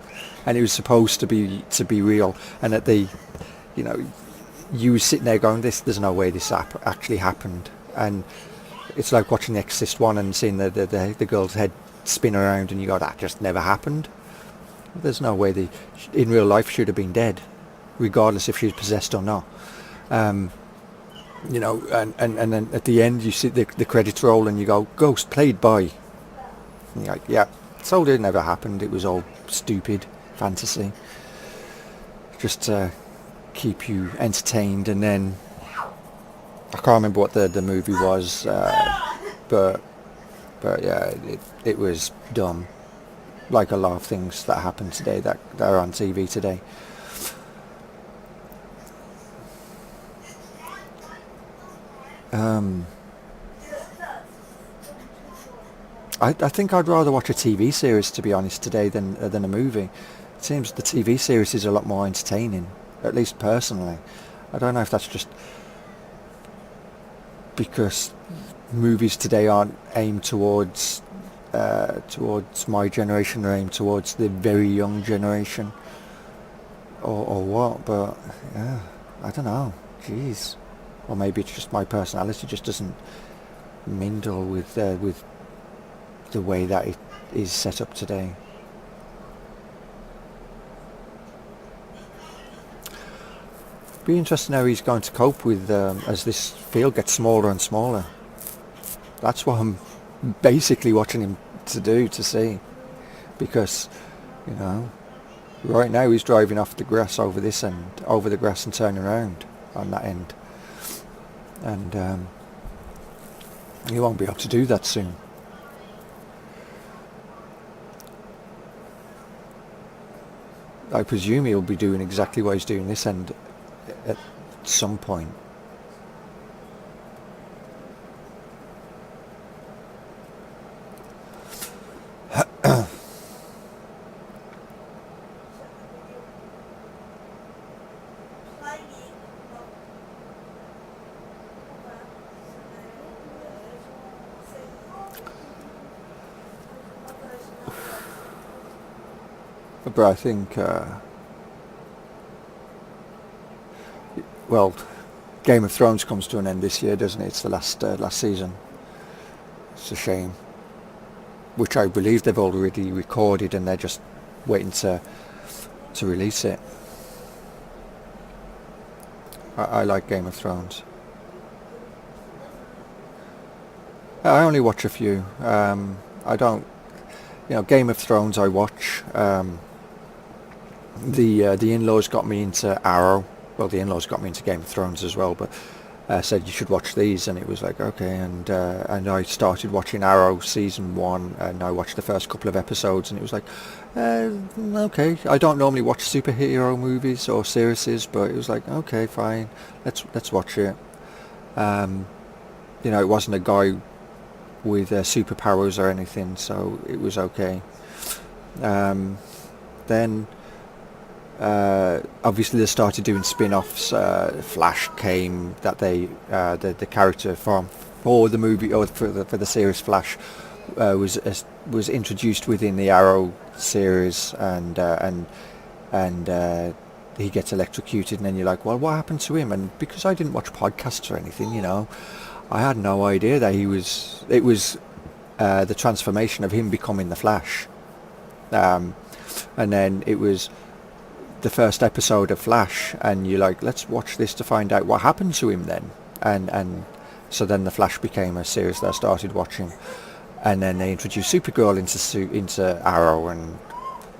and it was supposed to be real. And at the, you know, you were sitting there going, there's no way this actually happened. And it's like watching The Exorcist 1 and seeing the girl's head spin around, and you go, that just never happened. There's no way in real life she would have been dead, regardless if she was possessed or not. You know, and then at the end you see the credits roll and you go, Ghost played by. And you're like, yeah, so it never happened. It was all stupid fantasy. Just to keep you entertained. And then I can't remember what the movie was, but yeah, it was dumb. Like a lot of things that happen today that are on TV today. I think I'd rather watch a TV series, to be honest, today than a movie. It seems the TV series is a lot more entertaining, at least personally. I don't know if that's just because movies today aren't aimed towards my generation, they're aimed towards the very young generation, or what. But yeah, I don't know. Jeez. Or maybe it's just my personality just doesn't mingle with the way that it is set up today. Be interesting how he's going to cope with as this field gets smaller and smaller. That's what I'm basically watching him to see, because you know, right now he's driving off the grass over this end, over the grass, and turning around on that end, and he won't be able to do that soon. I presume he'll be doing exactly what he's doing this end at some point. But I think, well, Game of Thrones comes to an end this year, doesn't it? It's the last season. It's a shame. Which I believe they've already recorded, and they're just waiting to release it. I like Game of Thrones. I only watch a few. I don't, Game of Thrones I watch. The in-laws got me into Arrow. Well, the in-laws got me into Game of Thrones as well, but said you should watch these, and it was like, okay, and I started watching Arrow season 1, and I watched the first couple of episodes, and it was like, okay. I don't normally watch superhero movies or series, but it was like, okay, fine, let's watch it. It wasn't a guy with superpowers or anything, so it was okay. Then obviously they started doing spin-offs. Flash came, that they the character for the movie, or for the series Flash was introduced within the Arrow series, and he gets electrocuted, and then you're like, well, what happened to him? And because I didn't watch podcasts or anything, I had no idea that it was the transformation of him becoming the Flash, and then it was the first episode of Flash, and you're like, let's watch this to find out what happened to him then, and so then the Flash became a series that I started watching, and then they introduced Supergirl into Arrow, and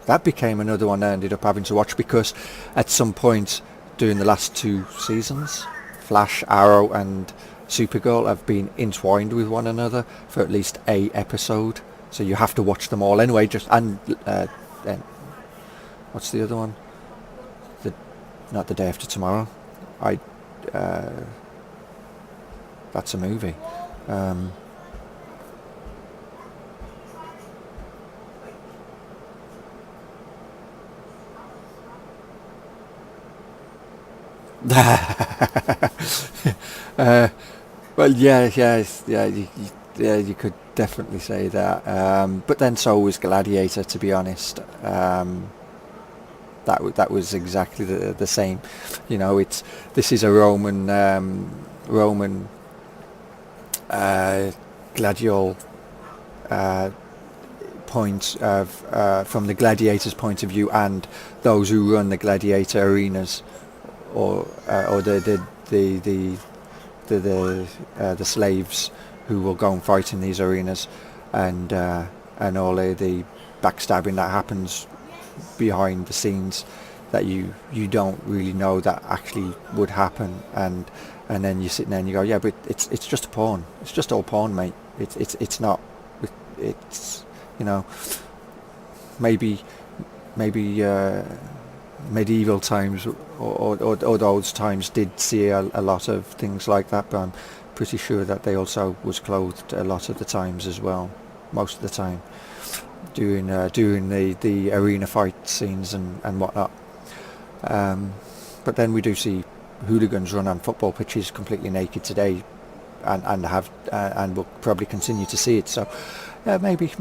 that became another one I ended up having to watch, because at some point during the last 2 seasons, Flash, Arrow and Supergirl have been entwined with one another for at least a episode, so you have to watch them all anyway. And what's the other one? Not The Day After Tomorrow. That's a movie. Well, yeah. yeah, you could definitely say that. But then so was Gladiator, to be honest. That was exactly the same. You know, this is a Roman gladiol uh, point of from the gladiator's point of view, and those who run the gladiator arenas, or the slaves who will go and fight in these arenas, and all the backstabbing that happens behind the scenes that you don't really know that actually would happen, and then you're sitting there and you go, yeah, but it's just a porn. It's just all porn, mate. It's not. It's, you know, maybe medieval times or those times did see a lot of things like that, but I'm pretty sure that they also was clothed a lot of the times as well, most of the time, during the arena fight scenes and whatnot. But then we do see hooligans run on football pitches completely naked today, and we'll probably continue to see it. So maybe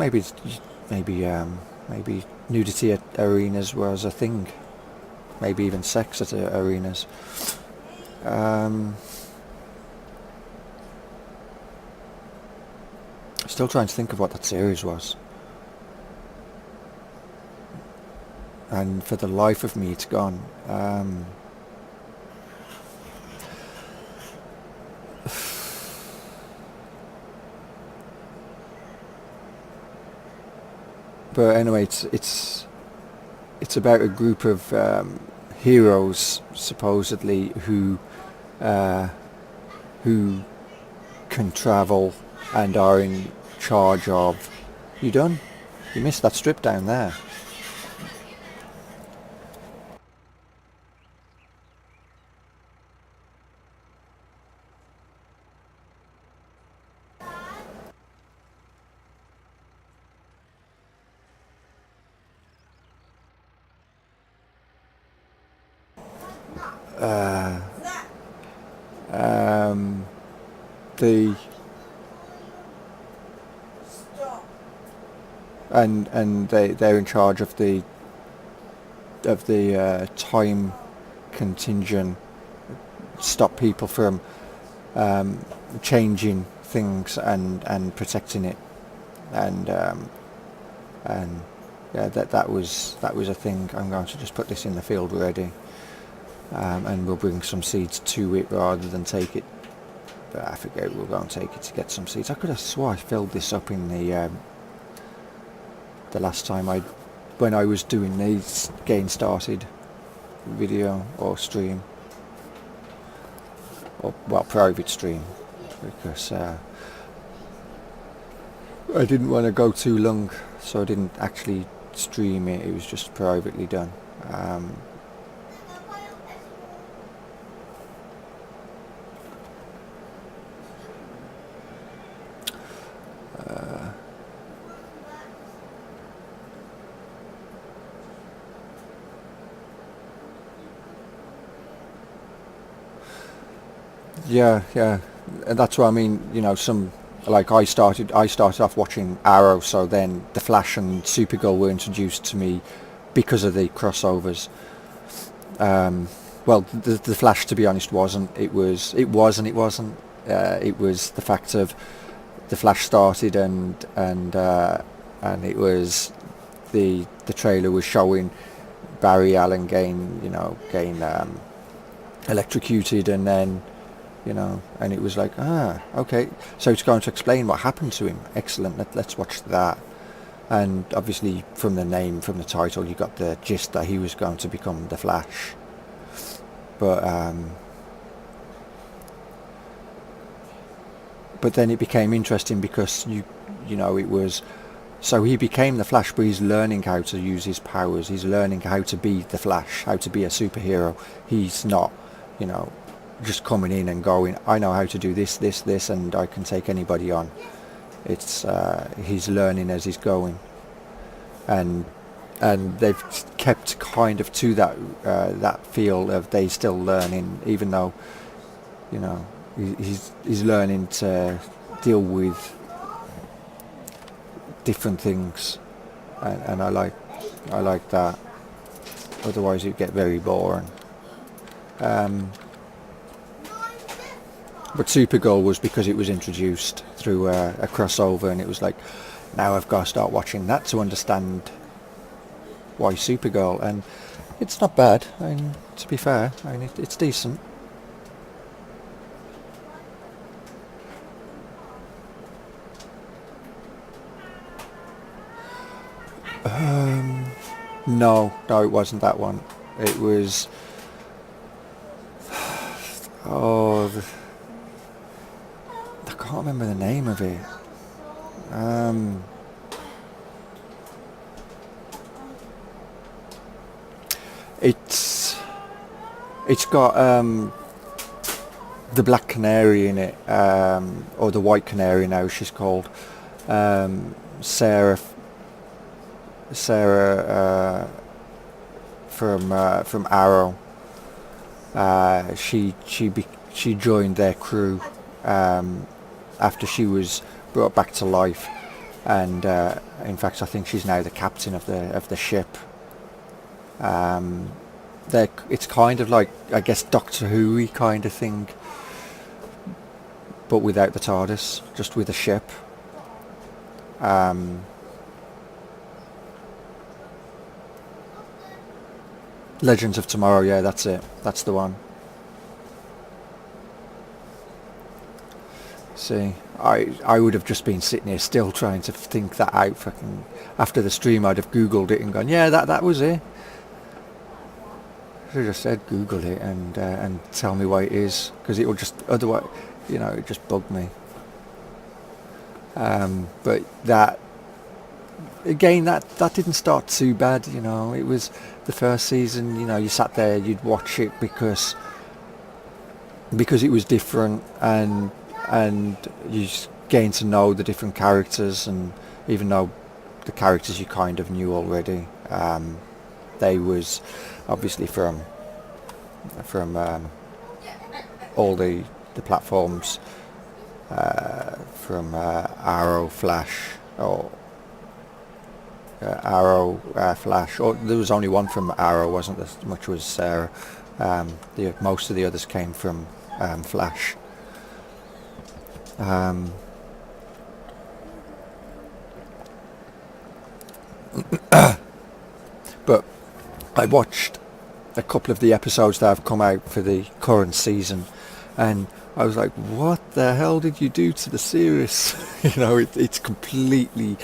nudity at arenas was a thing. Maybe even sex at arenas. Still trying to think of what that series was. And for the life of me, it's gone. But anyway, it's about a group of heroes, supposedly, who can travel and are in charge of. You done? You missed that strip down there. The and they're in charge of the time contingent, stop people from changing things and protecting it, and yeah, that was a thing. I'm going to just put this in the field ready, and we'll bring some seeds to it rather than take it. But I forget, we'll go and take it to get some seeds. I could have swore I filled this up in the last time when I was doing the getting started video or stream, or well, private stream, because I didn't want to go too long, so I didn't actually stream it. It was just privately done. Yeah, and that's what I mean. You know, like I started off watching Arrow, so then the Flash and Supergirl were introduced to me because of the crossovers. Well, the Flash, to be honest, wasn't. It was and it wasn't. It was the fact of the Flash started and it was the trailer was showing Barry Allen getting electrocuted, and then, and it was like, okay, so it's going to explain what happened to him. Excellent, let's watch that. And obviously from the name, from the title, you got the gist that he was going to become the Flash. But then it became interesting because it was, so he became the Flash, but he's learning how to use his powers. He's learning how to be the Flash, how to be a superhero. He's not, just coming in and going, I know how to do this, and I can take anybody on. It's he's learning as he's going, and they've kept kind of to that feel of they still learning, even though he's learning to deal with different things, and I like that. Otherwise, it'd get very boring. But Supergirl was because it was introduced through a crossover, and it was like, now I've got to start watching that to understand why Supergirl, and it's not bad. I mean, to be fair, I mean it's decent. No, it wasn't that one. It was I can't remember the name of it. It's got the Black Canary in it, or the White Canary now she's called. Sarah from Arrow. She joined their crew after she was brought back to life, and in fact I think she's now the captain of the ship. It's kind of like, I guess, Doctor Who-y kind of thing, but without the TARDIS, just with a ship. Legends of Tomorrow, yeah, that's it. That's the one. See, I would have just been sitting here still trying to think that out. Fucking after the stream, I'd have Googled it and gone, yeah, that was it. I should have just said Google it and tell me why it is, because it would just, otherwise, it just bugged me. But that, again, that didn't start too bad. It was the first season. You sat there, you'd watch it because it was different, and you gained to know the different characters, and even though the characters you kind of knew already, they was obviously from all the platforms, from Arrow, Flash, or Flash, or there was only one from Arrow, wasn't there? Much was Sarah. Most of the others came from Flash. But I watched a couple of the episodes that have come out for the current season, and I was like, what the hell did you do to the series? It's completely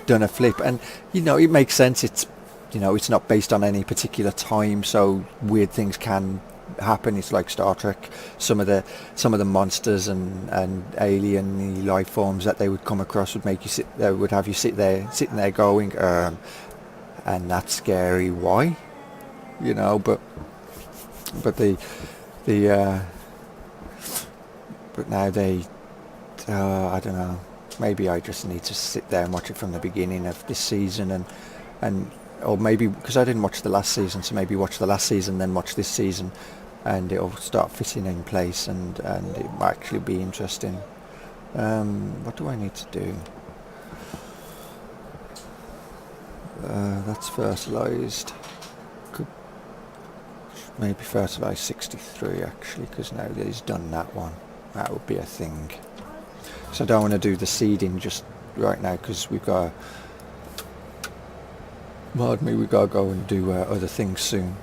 done a flip, and it makes sense. It's not based on any particular time, so weird things can happen. It's like Star Trek. Some of the monsters and alien life forms that they would come across would have you sitting there going, and that's scary. Why? But now they, I don't know. Maybe I just need to sit there and watch it from the beginning of this season, or maybe because I didn't watch the last season, so maybe watch the last season then watch this season, and it'll start fitting in place, and it might actually be interesting. What do I need to do? That's fertilised. Could maybe fertilise 63 actually, because now that he's done that one, that would be a thing. So I don't want to do the seeding just right now, because we've got to go and do other things soon.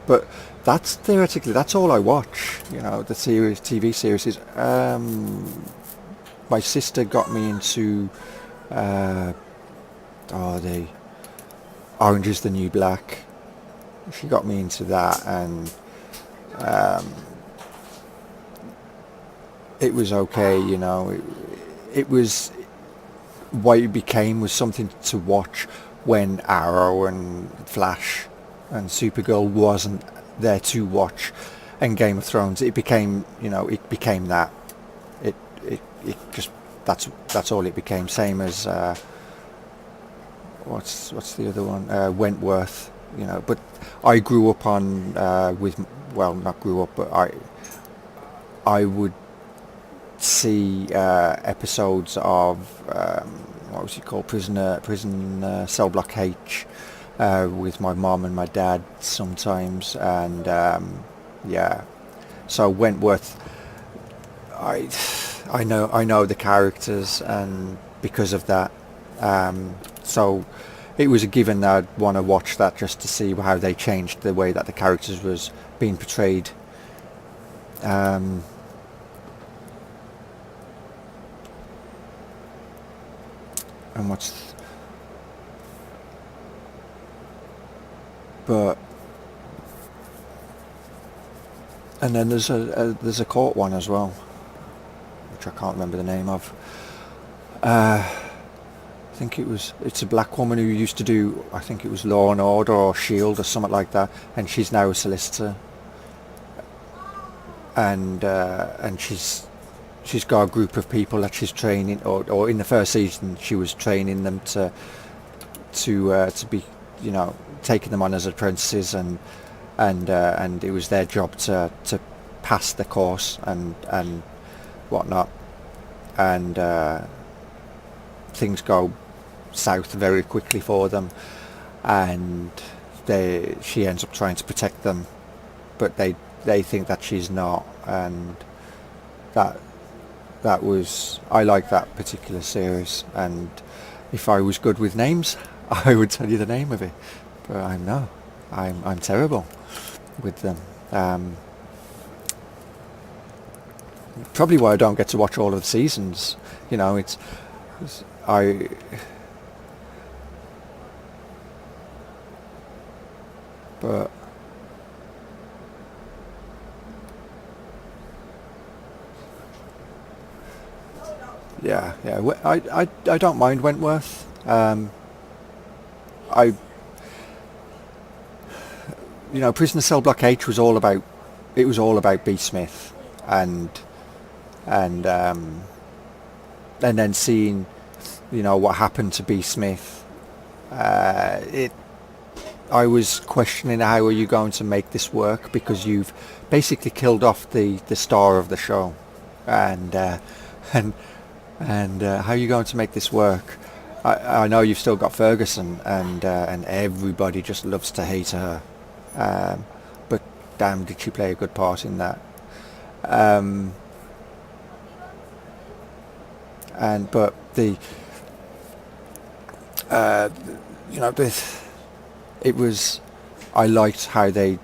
But that's theoretically, that's all I watch. The TV series is. My sister got me into the Orange is the New Black. She got me into that, and it was okay. It was what it became was something to watch when Arrow and Flash and Supergirl wasn't there to watch, and Game of Thrones, it became that. It just, that's all it became. Same as what's the other one? Wentworth. But I grew up on with well, not grew up, but I would see episodes of what was it called, prison cell block H, with my mom and my dad sometimes, and yeah. So Wentworth, I know the characters, and because of that, so it was a given that I'd want to watch that just to see how they changed the way that the characters was being portrayed. And what's but and then there's a court one as well, which I can't remember the name of. I think it's a black woman who used to do, I think it was Law and Order or Shield or something like that, and she's now a solicitor, and she's got a group of people that she's training, or in the first season she was training them to be, taking them on as apprentices, and it was their job to pass the course and whatnot, and things go south very quickly for them, and she ends up trying to protect them, but they think that she's not, and that was, I like that particular series, and if I was good with names I would tell you the name of it, but I'm terrible with them. Probably why I don't get to watch all of the seasons. I but yeah, I don't mind Wentworth. I Prisoner Cell Block H was all about B. Smith, and then seeing what happened to B. Smith, I was questioning, how are you going to make this work, because you've basically killed off the star of the show, and how are you going to make this work? I know you've still got Ferguson, and everybody just loves to hate her, but damn, did she play a good part in that. But it was, I liked how they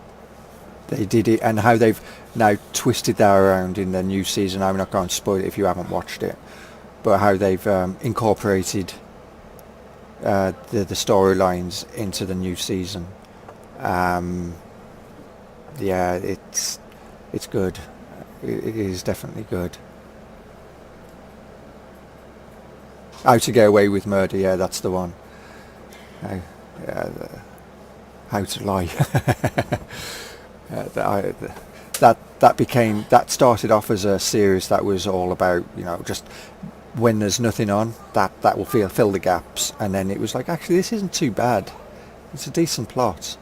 did it, and how they've now twisted that around in the new season. I'm not going to spoil it if you haven't watched it, but how they've incorporated the storylines into the new season. Yeah, it's good. It is definitely good. How to Get Away with Murder, yeah, that's the one. How to Lie. That started off as a series that was all about, just when there's nothing on, that will fill the gaps, and then it was like, actually, this isn't too bad. It's a decent plot.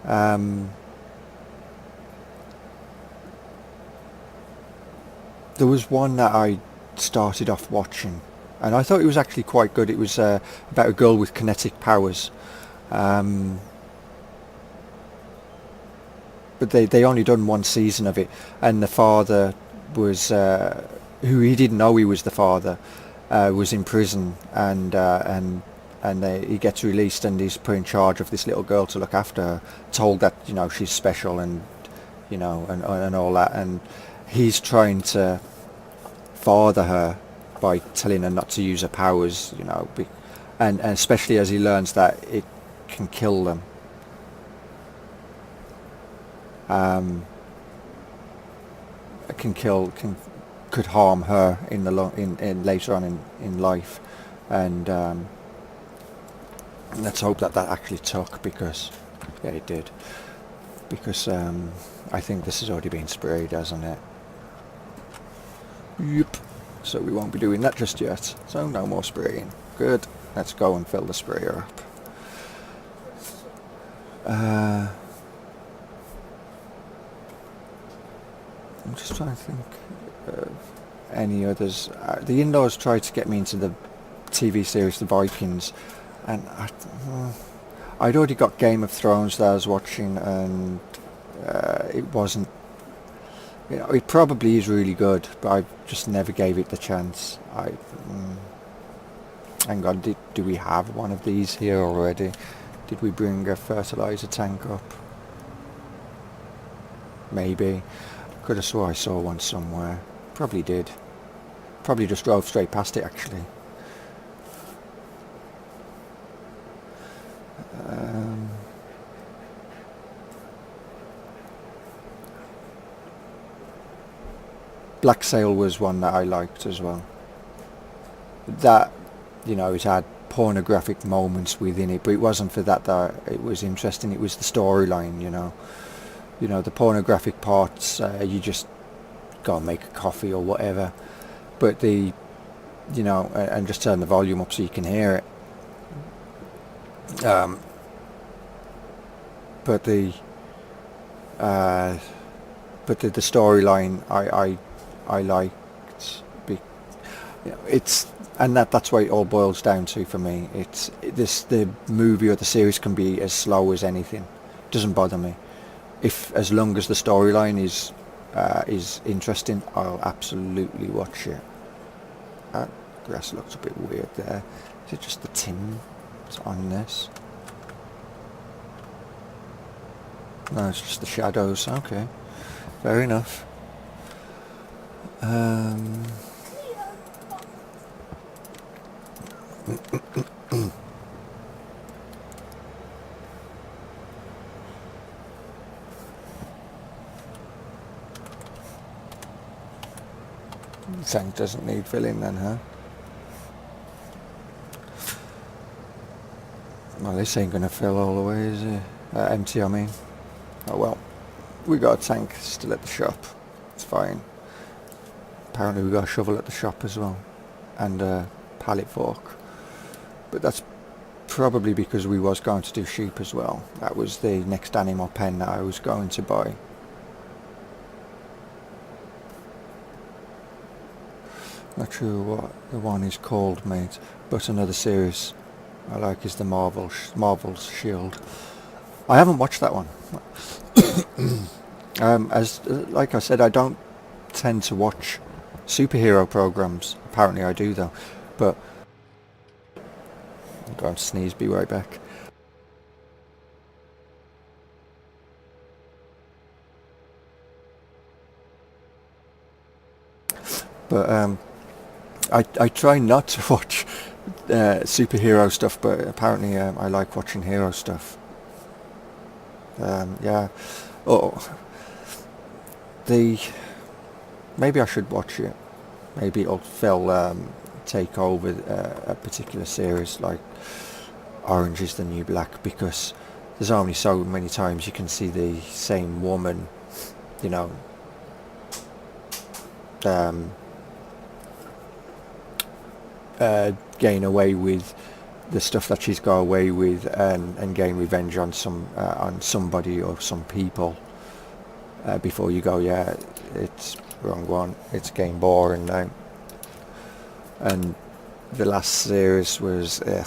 There was one that I started off watching, and I thought it was actually quite good. It was about a girl with kinetic powers, but they only done one season of it, and the father was, who he didn't know he was the father, was in prison, and he gets released, and he's put in charge of this little girl to look after her, told that she's special, and and all that, and he's trying to father her by telling her not to use her powers, and especially as he learns that it can kill them. Could harm her in later on in life, and let's hope that actually took, because yeah, it did, because I think this has already been sprayed, hasn't it? Yep. So we won't be doing that just yet, so no more spraying. Good. Let's go and fill the sprayer up. I'm just trying to think of any others. The in-laws tried to get me into the TV series The Vikings, and I'd already got Game of Thrones that I was watching, and it wasn't. It probably is really good, but I just never gave it the chance. Hang on, do we have one of these here already? Did we bring a fertilizer tank up? Maybe. Could have swore I saw one somewhere. Probably did. Probably just drove straight past it, actually. Black Sail was one that I liked as well. That, it had pornographic moments within it, but it wasn't for that it was interesting. It was the storyline, the pornographic parts, you just go and make a coffee or whatever, but and just turn the volume up so you can hear it. But the storyline I liked. It's and that's what it all boils down to for me. The movie or the series can be as slow as anything. It doesn't bother me. As long as the storyline is interesting, I'll absolutely watch it. That grass looks a bit weird there. Is it just the tin that's on this? No, it's just the shadows. Okay, fair enough. Tank doesn't need filling then, huh? Well, this ain't gonna fill all the way, is it? Empty, I mean. Oh well. We got a tank still at the shop. It's fine. Apparently we got a shovel at the shop as well. And a pallet fork. But that's probably because we was going to do sheep as well. That was the next animal pen that I was going to buy. Not sure what the one is called, mate, but another series I like is the Marvel's Shield. I haven't watched that one. Like I said, I don't tend to watch superhero programs. Apparently I do though. But I'm going to sneeze, be right back. But I try not to watch superhero stuff, but apparently I like watching hero stuff. Yeah. Oh, maybe I should watch it. Maybe it'll take over a particular series like Orange is the New Black, because there's only so many times you can see the same woman, gain away with the stuff that she's got away with, and gain revenge on somebody or some people before you go, yeah, it's wrong one, it's getting boring now. And the last series was it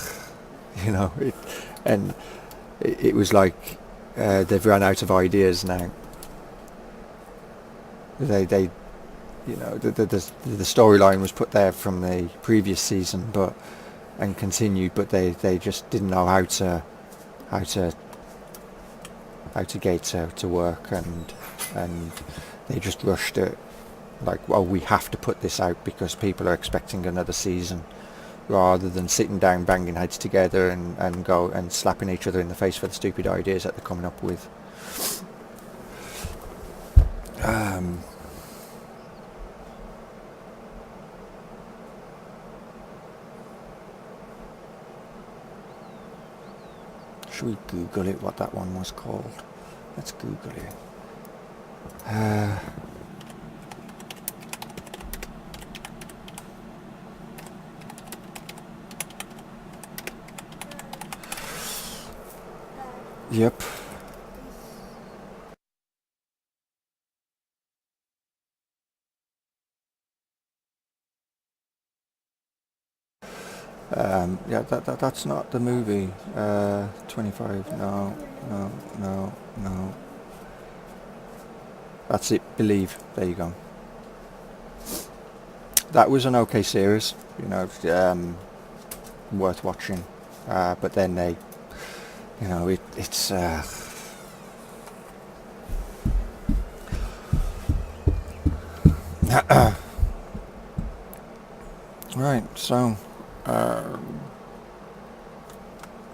was like they've run out of ideas now. The storyline was put there from the previous season, and continued, but they just didn't know how to get it to work, and they just rushed it. Like, well, we have to put this out because people are expecting another season, rather than sitting down, banging heads together, and go and slapping each other in the face for the stupid ideas that they're coming up with. Should we Google it, what that one was called? Let's Google it. Yep. Yeah, that's not the movie. 25. No, no, no, no. That's it. Believe. There you go. That was an okay series. You know, worth watching. But then they, you know, it's. Right. So.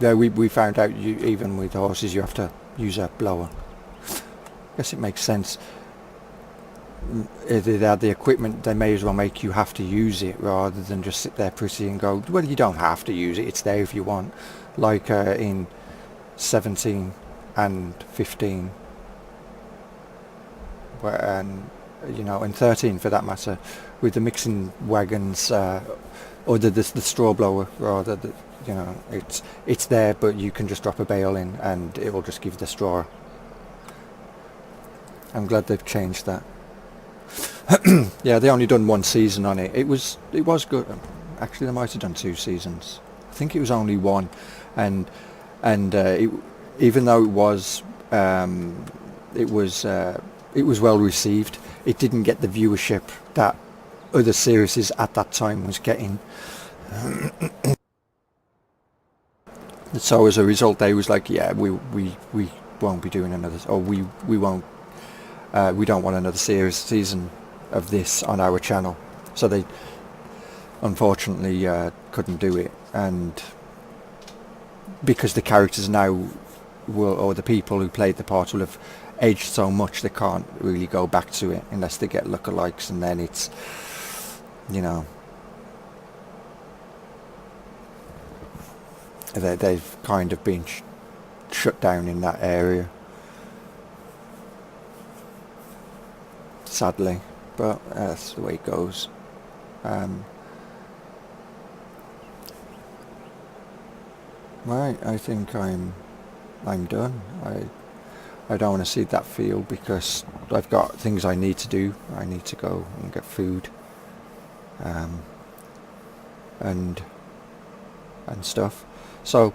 Yeah, we found out even with horses you have to use a blower. Guess it makes sense. If they had the equipment, they may as well make you have to use it rather than just sit there pretty and go, well, you don't have to use it, it's there if you want. Like in 17 and 15, and you know, and 13 for that matter, with the mixing wagons, or the straw blower rather. You know, it's there, but you can just drop a bale in and it will just give the straw. I'm glad they've changed that. Yeah, they only done one season on it. It was good. Actually, they might have done 2 seasons. I think it was only one, and even though it was well received, it didn't get the viewership that other series at that time was getting. So as a result, they was like, yeah, we won't be doing another, or we won't. We don't want another season of this on our channel. So they unfortunately couldn't do it, and because the characters now or the people who played the part will have aged so much, they can't really go back to it unless they get lookalikes, and then it's, you know, they've kind of been shut down in that area, sadly, but that's the way it goes. Right, I think I'm done. I don't want to see that field because I've got things I need to do. I need to go and get food, and stuff. So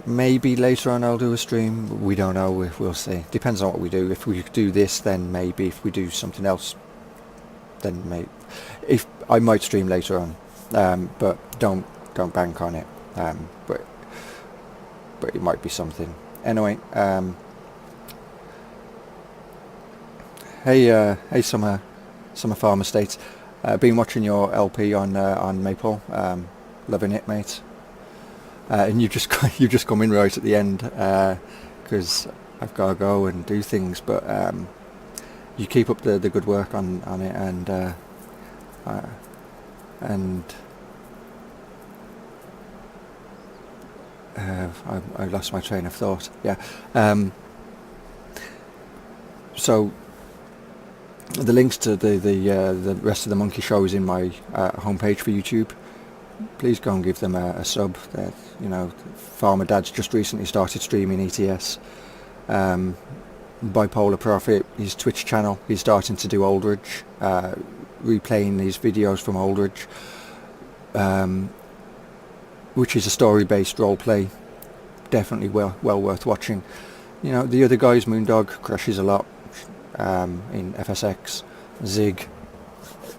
maybe later on I'll do a stream. We don't know. We'll see. Depends on what we do. If we do this, then maybe. If we do something else, then maybe. If I might stream later on, but don't bank on it. But it might be something. Anyway, hey, Summer Farm Estates. Been watching your LP on Maypole. Loving it, mate. And you've just come in right at the end because I've got to go and do things. But you keep up the good work on it, and I lost my train of thought. Yeah. So the links to the rest of the Monkey Show is in my homepage for YouTube. Please go and give them a sub. You know, Farmer Dad's just recently started streaming ETS. Bipolar Prophet, his Twitch channel, he's starting to do Aldridge, replaying these videos from Aldridge, which is a story-based roleplay. Definitely well worth watching. You know, the other guys, Moondog crashes a lot in FSX, Zig.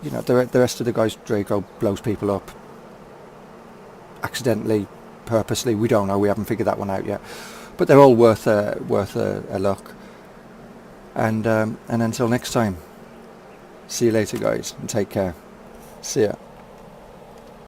You know, the rest of the guys, Draco blows people up accidentally, purposely. We don't know. We haven't figured that one out yet. But they're all worth a look. And until next time, see you later, guys, and take care. See ya.